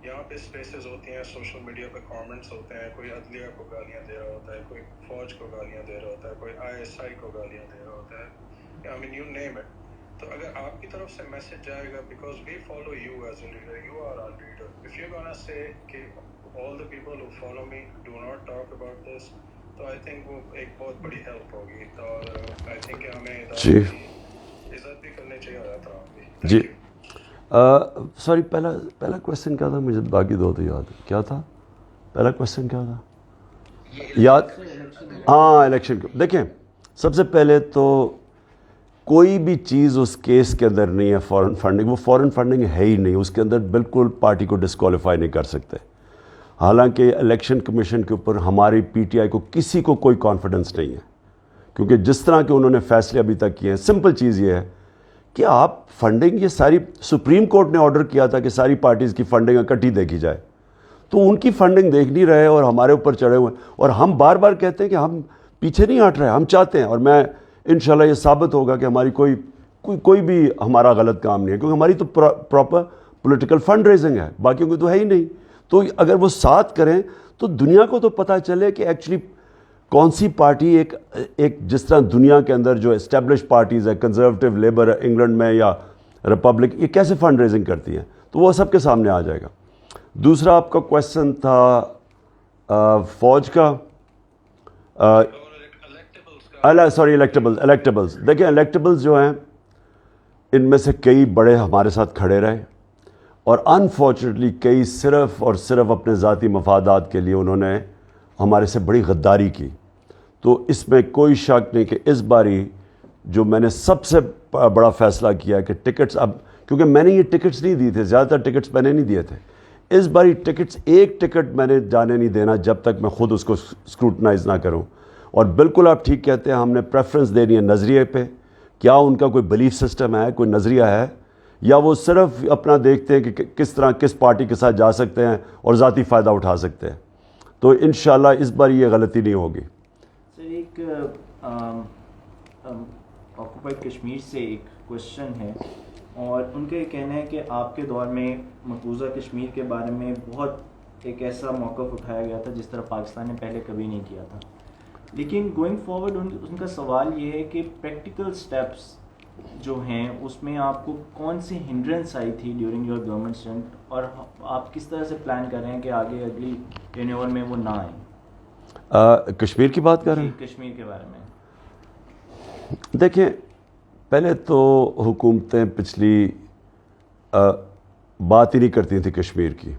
Speaker 8: یہاں پہ اسپیسز ہوتی ہیں, سوشل میڈیا پہ کامنٹس ہوتے ہیں, کوئی عدلیہ کو گالیاں دے رہا ہوتا ہے, کوئی فوج کو گالیاں دے رہا ہوتا ہے, کوئی ISI کو گالیاں دے رہا ہوتا ہے, I mean you name it. تو اگر آپ کی طرف سے میسج جائے گا, because we follow you as a leader, you are our leader, if you gonna say کہ all the people who follow me do not talk about this, تو آئی تھنک وہ ایک بہت بڑی ہیلپ ہوگی. اور آئی تھنک کہ ہمیں عزت بھی کرنی چاہیے اور احترام بھی.
Speaker 3: جی سوری, پہلا کویشچن کیا تھا؟ مجھے باقی دو تو یاد ہے. کیا تھا پہلا کویشچن؟ کیا تھا یاد؟ ہاں الیکشن. دیکھیں سب سے پہلے تو کوئی بھی چیز اس کیس کے اندر نہیں ہے فارن فنڈنگ. وہ فارن فنڈنگ ہے ہی نہیں, اس کے اندر بالکل پارٹی کو ڈسکوالیفائی نہیں کر سکتے. حالانکہ الیکشن کمیشن کے اوپر ہماری PTI کو کسی کو کوئی کانفیڈنس نہیں ہے, کیونکہ جس طرح کے انہوں نے فیصلے ابھی تک کیے ہیں. سمپل چیز یہ ہے کہ آپ فنڈنگ, یہ ساری سپریم کورٹ نے آرڈر کیا تھا کہ ساری پارٹیز کی فنڈنگ اکٹھی دیکھی جائے, تو ان کی فنڈنگ دیکھ نہیں رہے اور ہمارے اوپر چڑھے ہوئے ہیں. اور ہم بار بار کہتے ہیں کہ ہم پیچھے نہیں ہٹ رہے, ہم چاہتے ہیں, اور میں انشاءاللہ یہ ثابت ہوگا کہ ہماری کوئی بھی ہمارا غلط کام نہیں ہے, کیونکہ ہماری تو پراپر پولیٹیکل فنڈ ریزنگ ہے, باقیوں کی تو ہے ہی نہیں. تو اگر وہ ساتھ کریں تو دنیا کو تو پتہ چلے کہ ایکچولی کون سی پارٹی ایک جس طرح دنیا کے اندر جو اسٹیبلش پارٹیز ہے, کنزرویٹو لیبر انگلینڈ میں یا ریپبلک, یہ کیسے فنڈ ریزنگ کرتی ہیں, تو وہ سب کے سامنے آ جائے گا. دوسرا آپ کا کویشچن تھا فوج کا, سوری الیکٹیبلز. دیکھیں الیکٹیبلز جو ہیں ان میں سے کئی بڑے ہمارے ساتھ کھڑے رہے, اور انفارچونیٹلی کئی صرف اور صرف اپنے ذاتی مفادات کے لیے انہوں نے ہمارے سے بڑی غداری کی. تو اس میں کوئی شک نہیں کہ اس باری جو میں نے سب سے بڑا فیصلہ کیا ہے کہ ٹکٹس, اب کیونکہ میں نے یہ ٹکٹس نہیں دیے تھے, زیادہ تر ٹکٹس میں نے نہیں دیے تھے, اس باری ٹکٹس ایک ٹکٹ میں نے جانے نہیں دینا جب تک میں خود اس کو اسکروٹنائز نہ کروں. اور بالکل آپ ٹھیک کہتے ہیں, ہم نے پریفرنس دینی ہے نظریے پہ. کیا ان کا کوئی بلیف سسٹم ہے, کوئی نظریہ ہے, یا وہ صرف اپنا دیکھتے ہیں کہ کس طرح کس پارٹی کے ساتھ جا سکتے ہیں اور ذاتی فائدہ اٹھا سکتے ہیں. تو انشاءاللہ اس بار یہ غلطی نہیں ہوگی.
Speaker 2: سر ایک آکوپائڈ کشمیر سے ایک کوشچن ہے اور ان کا یہ کہنا ہے کہ آپ کے دور میں مقبوضہ کشمیر کے بارے میں بہت ایک ایسا موقف اٹھایا گیا تھا جس طرح پاکستان نے پہلے کبھی نہیں کیا تھا، لیکن گوئنگ فارورڈ ان کا سوال یہ ہے کہ پریکٹیکل سٹیپس جو ہیں اس میں آپ کو کون سی ہنڈرنس آئی تھی ڈیورنگ یور گورنمنٹ اسٹنٹ اور آپ کس طرح سے پلان کر رہے ہیں کہ آگے اگلی ٹینیور میں وہ نہ آئیں؟
Speaker 3: کشمیر کی بات کر رہے ہیں؟
Speaker 2: کشمیر کے بارے میں
Speaker 3: دیکھیں، پہلے تو حکومتیں پچھلی بات ہی نہیں کرتی تھیں کشمیر کی.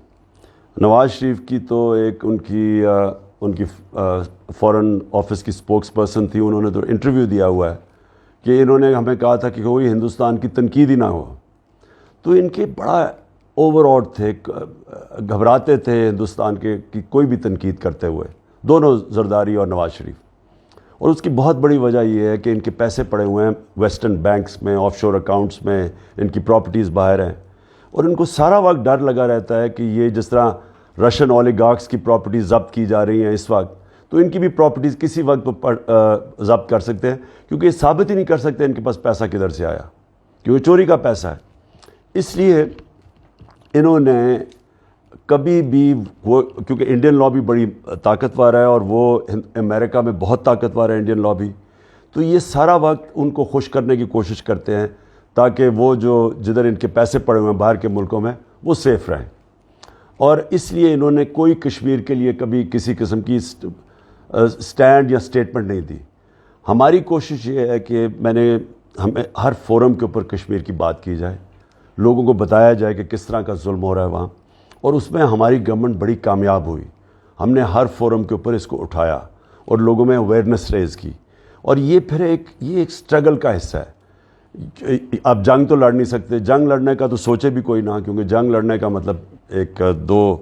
Speaker 3: نواز شریف کی تو ایک ان کی فورن آفس کی اسپوکس پرسن تھی، انہوں نے تو انٹرویو دیا ہوا ہے کہ انہوں نے ہمیں کہا تھا کہ کوئی ہندوستان کی تنقید ہی نہ ہو. تو ان کے بڑا اوور آٹ تھے، گھبراتے تھے ہندوستان کے کی کوئی بھی تنقید کرتے ہوئے، دونوں زرداری اور نواز شریف. اور اس کی بہت بڑی وجہ یہ ہے کہ ان کے پیسے پڑے ہوئے ہیں ویسٹرن بینکس میں، آف شور اکاؤنٹس میں، ان کی پراپرٹیز باہر ہیں، اور ان کو سارا وقت ڈر لگا رہتا ہے کہ یہ جس طرح رشین اولیگارکس کی پراپرٹیز ضبط کی جا رہی ہیں اس وقت، تو ان کی بھی پراپرٹیز کسی وقت ضبط کر سکتے ہیں، کیونکہ یہ ثابت ہی نہیں کر سکتے ان کے پاس پیسہ کدھر سے آیا، کیونکہ چوری کا پیسہ ہے. اس لیے انہوں نے کبھی بھی وہ، کیونکہ انڈین لابی بڑی طاقتور ہے اور وہ امریکہ میں بہت طاقتور ہے انڈین لابی، تو یہ سارا وقت ان کو خوش کرنے کی کوشش کرتے ہیں تاکہ وہ جو جدھر ان کے پیسے پڑے ہوئے ہیں باہر کے ملکوں میں وہ سیف رہیں. اور اس لیے انہوں نے کوئی کشمیر کے لیے کبھی کسی قسم کی سٹینڈ یا سٹیٹمنٹ نہیں دی. ہماری کوشش یہ ہے کہ ہمیں ہر فورم کے اوپر کشمیر کی بات کی جائے، لوگوں کو بتایا جائے کہ کس طرح کا ظلم ہو رہا ہے وہاں، اور اس میں ہماری گورنمنٹ بڑی کامیاب ہوئی. ہم نے ہر فورم کے اوپر اس کو اٹھایا اور لوگوں میں اویئرنیس ریز کی. اور یہ پھر ایک سٹرگل کا حصہ ہے. آپ جنگ تو لڑ نہیں سکتے، جنگ لڑنے کا تو سوچے بھی کوئی نہ، کیونکہ جنگ لڑنے کا مطلب ایک دو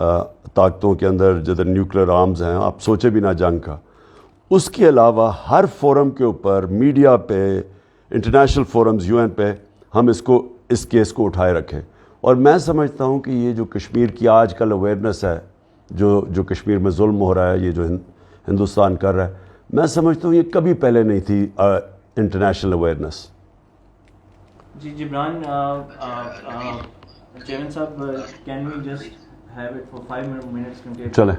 Speaker 3: طاقتوں کے اندر جدھر نیوکلیر آرمز ہیں، آپ سوچے بھی نہ جنگ کا. اس کے علاوہ ہر فورم کے اوپر، میڈیا پہ، انٹرنیشنل فورمز، UN پہ ہم اس کیس کو اٹھائے رکھیں. اور میں سمجھتا ہوں کہ یہ جو کشمیر کی آج کل اویئرنیس ہے، جو کشمیر میں ظلم ہو رہا ہے، یہ جو ہندوستان کر رہا ہے، میں سمجھتا ہوں یہ کبھی پہلے نہیں تھی انٹرنیشنل اویئرنیس.
Speaker 2: جی جبران چیئرمین صاحب، can we just have it for 5 minutes? کیونکہ
Speaker 3: چلیں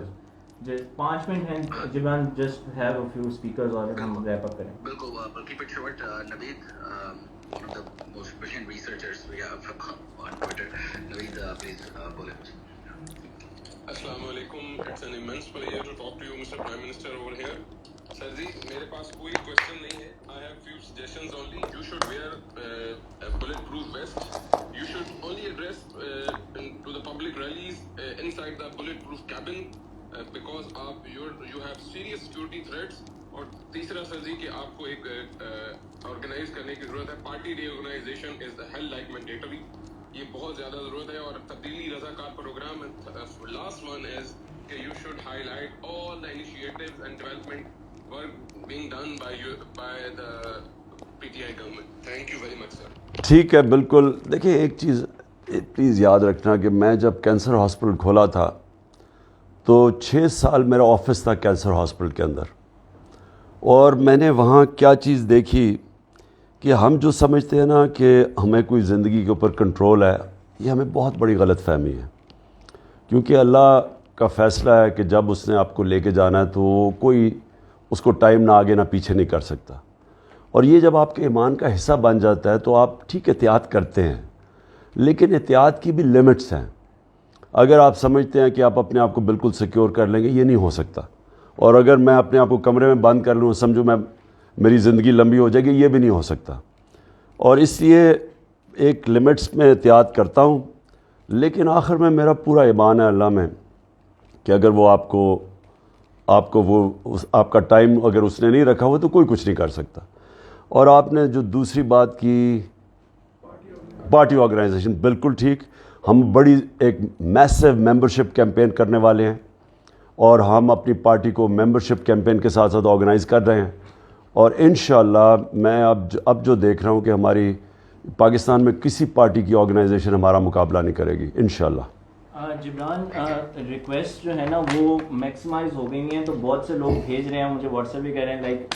Speaker 2: 5 منٹ ہیں Jibran, just have a few speakers اور ہم ریپ اپ کریں.
Speaker 1: بالکل، keep it short. Naveed, one of the most brilliant researchers we have on Twitter. Naveed, please go ahead.
Speaker 9: Assalamu alaikum. It's an immense pleasure to talk to you, Mr. Prime Minister, over here. Sir ji, میرے پاس کوئی question نہیں ہے. I have few suggestions only. You should wear a bulletproof vest. You should only address to the public rallies inside the bulletproof cabin because you have serious security threats. اور تیسرا سر جی کہ آپ کو ایک آرگنائز کرنے کی ضرورت ہے. Party reorganisation is held like mandatory. یہ بہت زیادہ ضرورت ہے. اور تبدیلی رضاکار پروگرام لاسٹ ون از کہ you should highlight all the initiatives and development work being done by the PTI government. Thank you very much sir.
Speaker 3: ٹھیک ہے، بالکل. دیکھیں ایک چیز پلیز یاد رکھنا کہ میں جب کینسر ہاسپٹل کھولا تھا تو 6 سال میرا آفس تھا کینسر ہاسپٹل کے اندر، اور میں نے وہاں کیا چیز دیکھی کہ ہم جو سمجھتے ہیں نا کہ ہمیں کوئی زندگی کے اوپر کنٹرول ہے، یہ ہمیں بہت بڑی غلط فہمی ہے. کیونکہ اللہ کا فیصلہ ہے کہ جب اس نے آپ کو لے کے جانا ہے تو کوئی اس کو ٹائم نہ آگے نہ پیچھے نہیں کر سکتا. اور یہ جب آپ کے ایمان کا حصہ بن جاتا ہے تو آپ ٹھیک احتیاط کرتے ہیں، لیکن احتیاط کی بھی لمٹس ہیں. اگر آپ سمجھتے ہیں کہ آپ اپنے آپ کو بالکل سیکیور کر لیں گے، یہ نہیں ہو سکتا. اور اگر میں اپنے آپ کو کمرے میں بند کر لوں، سمجھو میری زندگی لمبی ہو جائے گی، یہ بھی نہیں ہو سکتا. اور اس لیے ایک لمٹس میں احتیاط کرتا ہوں، لیکن آخر میں میرا پورا ایمان ہے اللہ میں کہ اگر وہ آپ کو وہ آپ کا ٹائم اگر اس نے نہیں رکھا ہوا تو کوئی کچھ نہیں کر سکتا. اور آپ نے جو دوسری بات کی پارٹی آرگنائزیشن، بالکل ٹھیک. ہم بڑی ایک میسو ممبرشپ کیمپین کرنے والے ہیں، اور ہم اپنی پارٹی کو ممبرشپ کیمپین کے ساتھ ساتھ آرگنائز کر رہے ہیں. اور انشاءاللہ میں اب جو دیکھ رہا ہوں کہ ہماری پاکستان میں کسی پارٹی کی آرگنائزیشن ہمارا مقابلہ نہیں کرے گی انشاءاللہ.
Speaker 2: جبران، ریکویسٹ جو ہے نا وہ میکسیمائز ہو گئی ہیں، تو بہت سے لوگ بھیج رہے ہیں مجھے واٹس ایپ بھی کہہ رہے ہیں لائک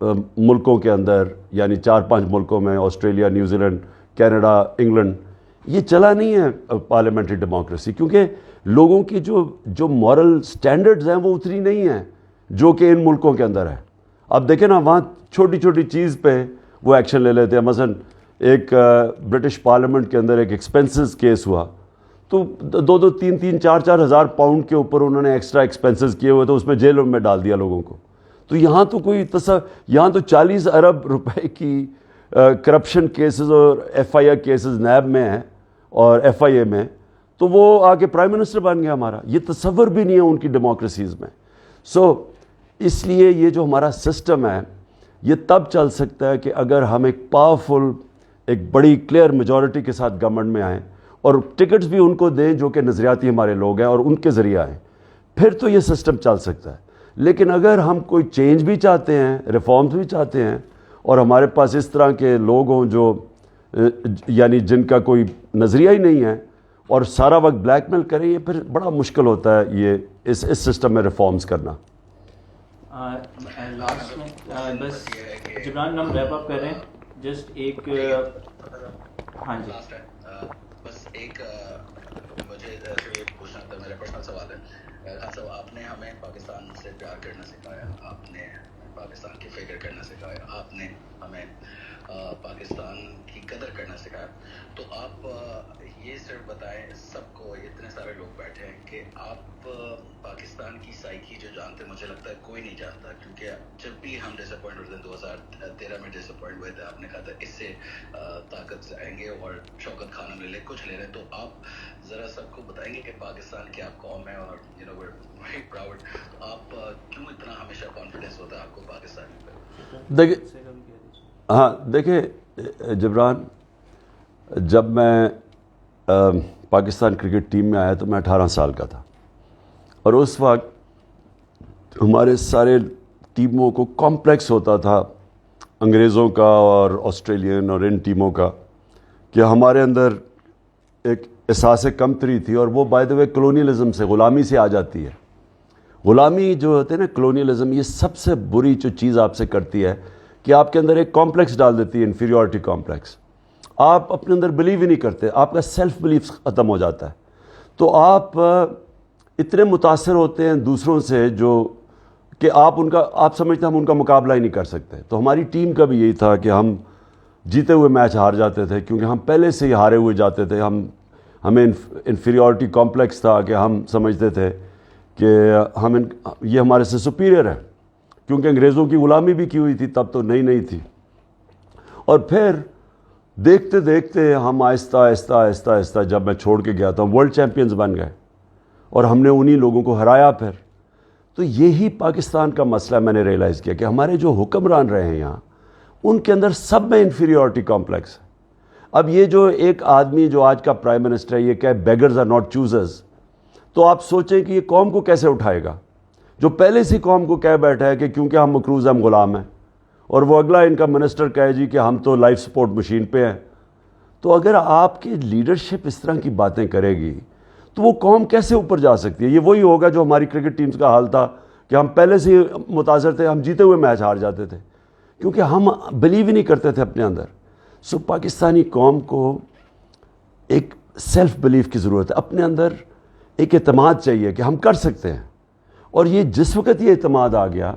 Speaker 3: ملکوں کے اندر یعنی 4-5 ملکوں میں Australia, New Zealand, Canada, England, یہ چلا نہیں ہے پارلیمنٹری ڈیموکریسی، کیونکہ لوگوں کی جو مورل سٹینڈرڈز ہیں وہ اتنی نہیں ہیں جو کہ ان ملکوں کے اندر ہے. اب دیکھیں نا وہاں چھوٹی چھوٹی چیز پہ وہ ایکشن لے لیتے ہیں. مثلا ایک برٹش پارلیمنٹ کے اندر ایک ایکسپینسز کیس ہوا تو 2-2, 3-3, 4-4 ہزار پاؤنڈ کے اوپر انہوں نے ایکسٹرا ایکسپینسز کیے ہوئے تو اس میں جیلوں میں ڈال دیا لوگوں کو. تو یہاں تو یہاں تو 40 ارب روپے کی کرپشن کیسز اور FIR کیسز نیب میں ہیں اور FIA میں، تو وہ آ کے پرائم منسٹر بن گیا ہمارا. یہ تصور بھی نہیں ہے ان کی ڈیموکریسیز میں. اس لیے یہ جو ہمارا سسٹم ہے یہ تب چل سکتا ہے کہ اگر ہم ایک پاورفل، ایک بڑی کلیئر میجورٹی کے ساتھ گورنمنٹ میں آئیں اور ٹکٹس بھی ان کو دیں جو کہ نظریاتی ہمارے لوگ ہیں اور ان کے ذریعے آئیں، پھر تو یہ سسٹم چل سکتا ہے. لیکن اگر ہم کوئی چینج بھی چاہتے ہیں، ریفارمز بھی چاہتے ہیں اور ہمارے پاس اس طرح کے لوگ ہوں جو یعنی جن کا کوئی نظریہ ہی نہیں ہے اور سارا وقت بلیک میل کریں، یہ پھر بڑا مشکل ہوتا ہے یہ اس سسٹم میں ریفارمز کرنا.
Speaker 2: لاسٹ میں بس جبران ہم ریپ اپ کر رہے ہیں، جسٹ ایک ہاں جی
Speaker 1: بس ایک مجھے یہ پوچھنا تھا، میرا پرسنل سوال ہے. خان صاحب، آپ نے ہمیں پاکستان سے پیار کرنا سکھایا، آپ نے پاکستان کی فکر کرنا سکھایا، آپ نے ہمیں پاکستان کی قدر کرنا سکھایا. تو آپ یہ صرف بتائیں سب کو، اتنے سارے لوگ بیٹھے ہیں، کہ آپ پاکستان کی سائیکی جو جانتے، مجھے لگتا ہے کوئی نہیں جانتا، کیونکہ جب بھی ہم ڈس اپوائنٹ ہوتے ہیں 2013 میں ڈس اپوائنٹ ہوئے تھے، آپ نے کہا تھا اس سے طاقت سے آئیں گے اور شوکت خان ہم لے کچھ لے رہے ہیں. تو آپ ذرا سب کو بتائیں گے کہ پاکستان کیا قوم ہے اور ویری پراؤڈ. آپ کیوں اتنا ہمیشہ کانفیڈنس ہوتا ہے آپ کو پاکستان پہ؟
Speaker 3: دیکھیں جبران، جب میں پاکستان کرکٹ ٹیم میں آیا تو میں 18 سال کا تھا، اور اس وقت ہمارے سارے ٹیموں کو کمپلیکس ہوتا تھا انگریزوں کا اور آسٹریلین اور ان ٹیموں کا کہ ہمارے اندر ایک احساس کمتری تھی، اور وہ بائی دا وے کلونیلزم سے، غلامی سے آ جاتی ہے. غلامی جو ہوتے ہیں نا، کلونیلزم، یہ سب سے بری جو چیز آپ سے کرتی ہے کہ آپ کے اندر ایک کمپلیکس ڈال دیتی ہے، انفیریورٹی کمپلیکس. آپ اپنے اندر بلیو ہی نہیں کرتے، آپ کا سیلف بلیف ختم ہو جاتا ہے. تو آپ اتنے متاثر ہوتے ہیں دوسروں سے جو کہ آپ سمجھتے ہیں ہم ان کا مقابلہ ہی نہیں کر سکتے. تو ہماری ٹیم کا بھی یہی تھا کہ ہم جیتے ہوئے میچ ہار جاتے تھے کیونکہ ہم پہلے سے ہی ہارے ہوئے جاتے تھے. ہمیں انفیریورٹی کمپلیکس تھا کہ ہم سمجھتے تھے کہ یہ ہمارے سے سپیریئر ہے، کیونکہ انگریزوں کی غلامی بھی کی ہوئی تھی، تب تو نئی تھی. اور پھر دیکھتے دیکھتے ہم آہستہ آہستہ جب میں چھوڑ کے گیا تھا، ہم ورلڈ چیمپئنز بن گئے اور ہم نے انہی لوگوں کو ہرایا. پھر تو یہی پاکستان کا مسئلہ میں نے ریئلائز کیا کہ ہمارے جو حکمران رہے ہیں یہاں، ان کے اندر سب میں انفیریورٹی کمپلیکس ہے. اب یہ جو ایک آدمی جو آج کا پرائم منسٹر ہے یہ کہ بیگرز آر ناٹ چوزرز، تو آپ سوچیں کہ یہ قوم کو کیسے اٹھائے گا، جو پہلے سے قوم کو کہہ بیٹھا ہے کہ کیونکہ ہم مقروض ہم غلام ہیں، اور وہ اگلا ان کا منسٹر کہے جی کہ ہم تو لائف سپورٹ مشین پہ ہیں. تو اگر آپ کی لیڈرشپ اس طرح کی باتیں کرے گی تو وہ قوم کیسے اوپر جا سکتی ہے؟ یہ وہی ہوگا جو ہماری کرکٹ ٹیمز کا حال تھا کہ ہم پہلے سے متاثر تھے، ہم جیتے ہوئے میچ ہار جاتے تھے کیونکہ ہم بلیو ہی نہیں کرتے تھے اپنے اندر. پاکستانی قوم کو ایک سیلف بلیف کی ضرورت ہے، اپنے اندر ایک اعتماد چاہیے کہ ہم کر سکتے ہیں. اور یہ جس وقت یہ اعتماد آ گیا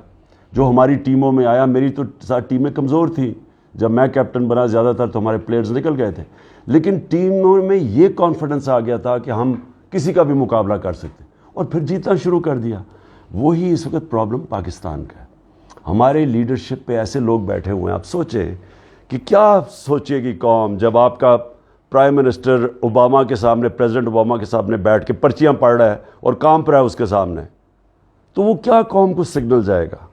Speaker 3: جو ہماری ٹیموں میں آیا، میری تو ساری ٹیمیں کمزور تھیں، جب میں کیپٹن بنا زیادہ تر تو ہمارے پلیئرز نکل گئے تھے، لیکن ٹیموں میں یہ کانفیڈنس آ گیا تھا کہ ہم کسی کا بھی مقابلہ کر سکتے اور پھر جیتنا شروع کر دیا. وہی اس وقت پرابلم پاکستان کا ہے. ہمارے لیڈرشپ پہ ایسے لوگ بیٹھے ہوئے ہیں، آپ سوچیں کہ کیا سوچے گی قوم جب آپ کا پرائم منسٹر اوباما کے سامنے، پریزیڈنٹ اوباما کے سامنے بیٹھ کے پرچیاں پڑھ رہا ہے اور کام پر ہے اس کے سامنے، تو وہ کیا قوم کو سگنل جائے گا؟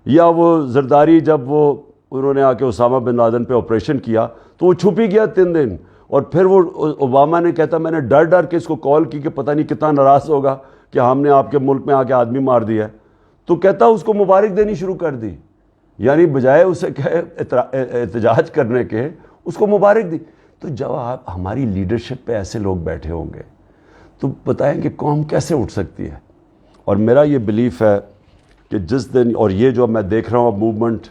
Speaker 3: یا وہ زرداری جب انہوں نے آ کے اسامہ بن لادن پہ آپریشن کیا تو وہ چھپ ہی گیا 3 دن، اور پھر وہ اوباما نے کہتا میں نے ڈر کے اس کو کال کی کہ پتہ نہیں کتنا ناراض ہوگا کہ ہم نے آپ کے ملک میں آ کے آدمی مار دیا ہے، تو کہتا اس کو مبارک دینی شروع کر دی. یعنی بجائے اسے احتجاج کرنے کے اس کو مبارک دی. تو جب آپ ہماری لیڈرشپ پہ ایسے لوگ بیٹھے ہوں گے تو بتائیں کہ قوم کیسے اٹھ سکتی ہے. اور میرا یہ بلیف ہے کہ جس دن، اور یہ جو میں دیکھ رہا ہوں اب موومنٹ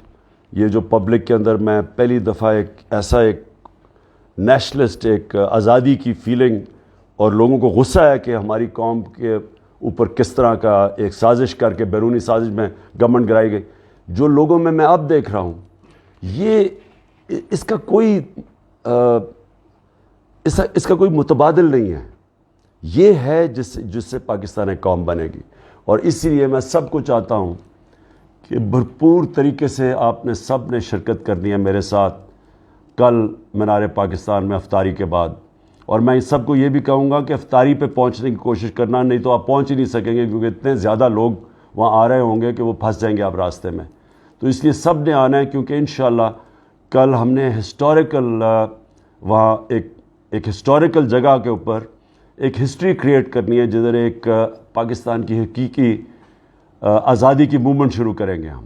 Speaker 3: یہ جو پبلک کے اندر میں پہلی دفعہ ایک نیشنلسٹ ایک آزادی کی فیلنگ اور لوگوں کو غصہ ہے کہ ہماری قوم کے اوپر کس طرح کا ایک سازش کر کے بیرونی سازش میں گورنمنٹ گرائی گئی، جو لوگوں میں اب دیکھ رہا ہوں، یہ اس کا کوئی اس کا کوئی متبادل نہیں ہے. یہ ہے جس سے پاکستان ایک قوم بنے گی. اور اسی لیے میں سب کو چاہتا ہوں کہ بھرپور طریقے سے آپ نے سب نے شرکت کرنی ہے میرے ساتھ کل مینار پاکستان میں افطاری کے بعد. اور میں سب کو یہ بھی کہوں گا کہ افطاری پہ پہنچنے کی کوشش کرنا، نہیں تو آپ پہنچ ہی نہیں سکیں گے کیونکہ اتنے زیادہ لوگ وہاں آ رہے ہوں گے کہ وہ پھنس جائیں گے آپ راستے میں. تو اس لیے سب نے آنا ہے کیونکہ انشاءاللہ کل ہم نے ہسٹوریکل وہاں ایک ہسٹوریکل جگہ کے اوپر ایک ہسٹری کریٹ کرنی ہے جدھر ایک پاکستان کی حقیقی آزادی کی موومنٹ شروع کریں گے ہم.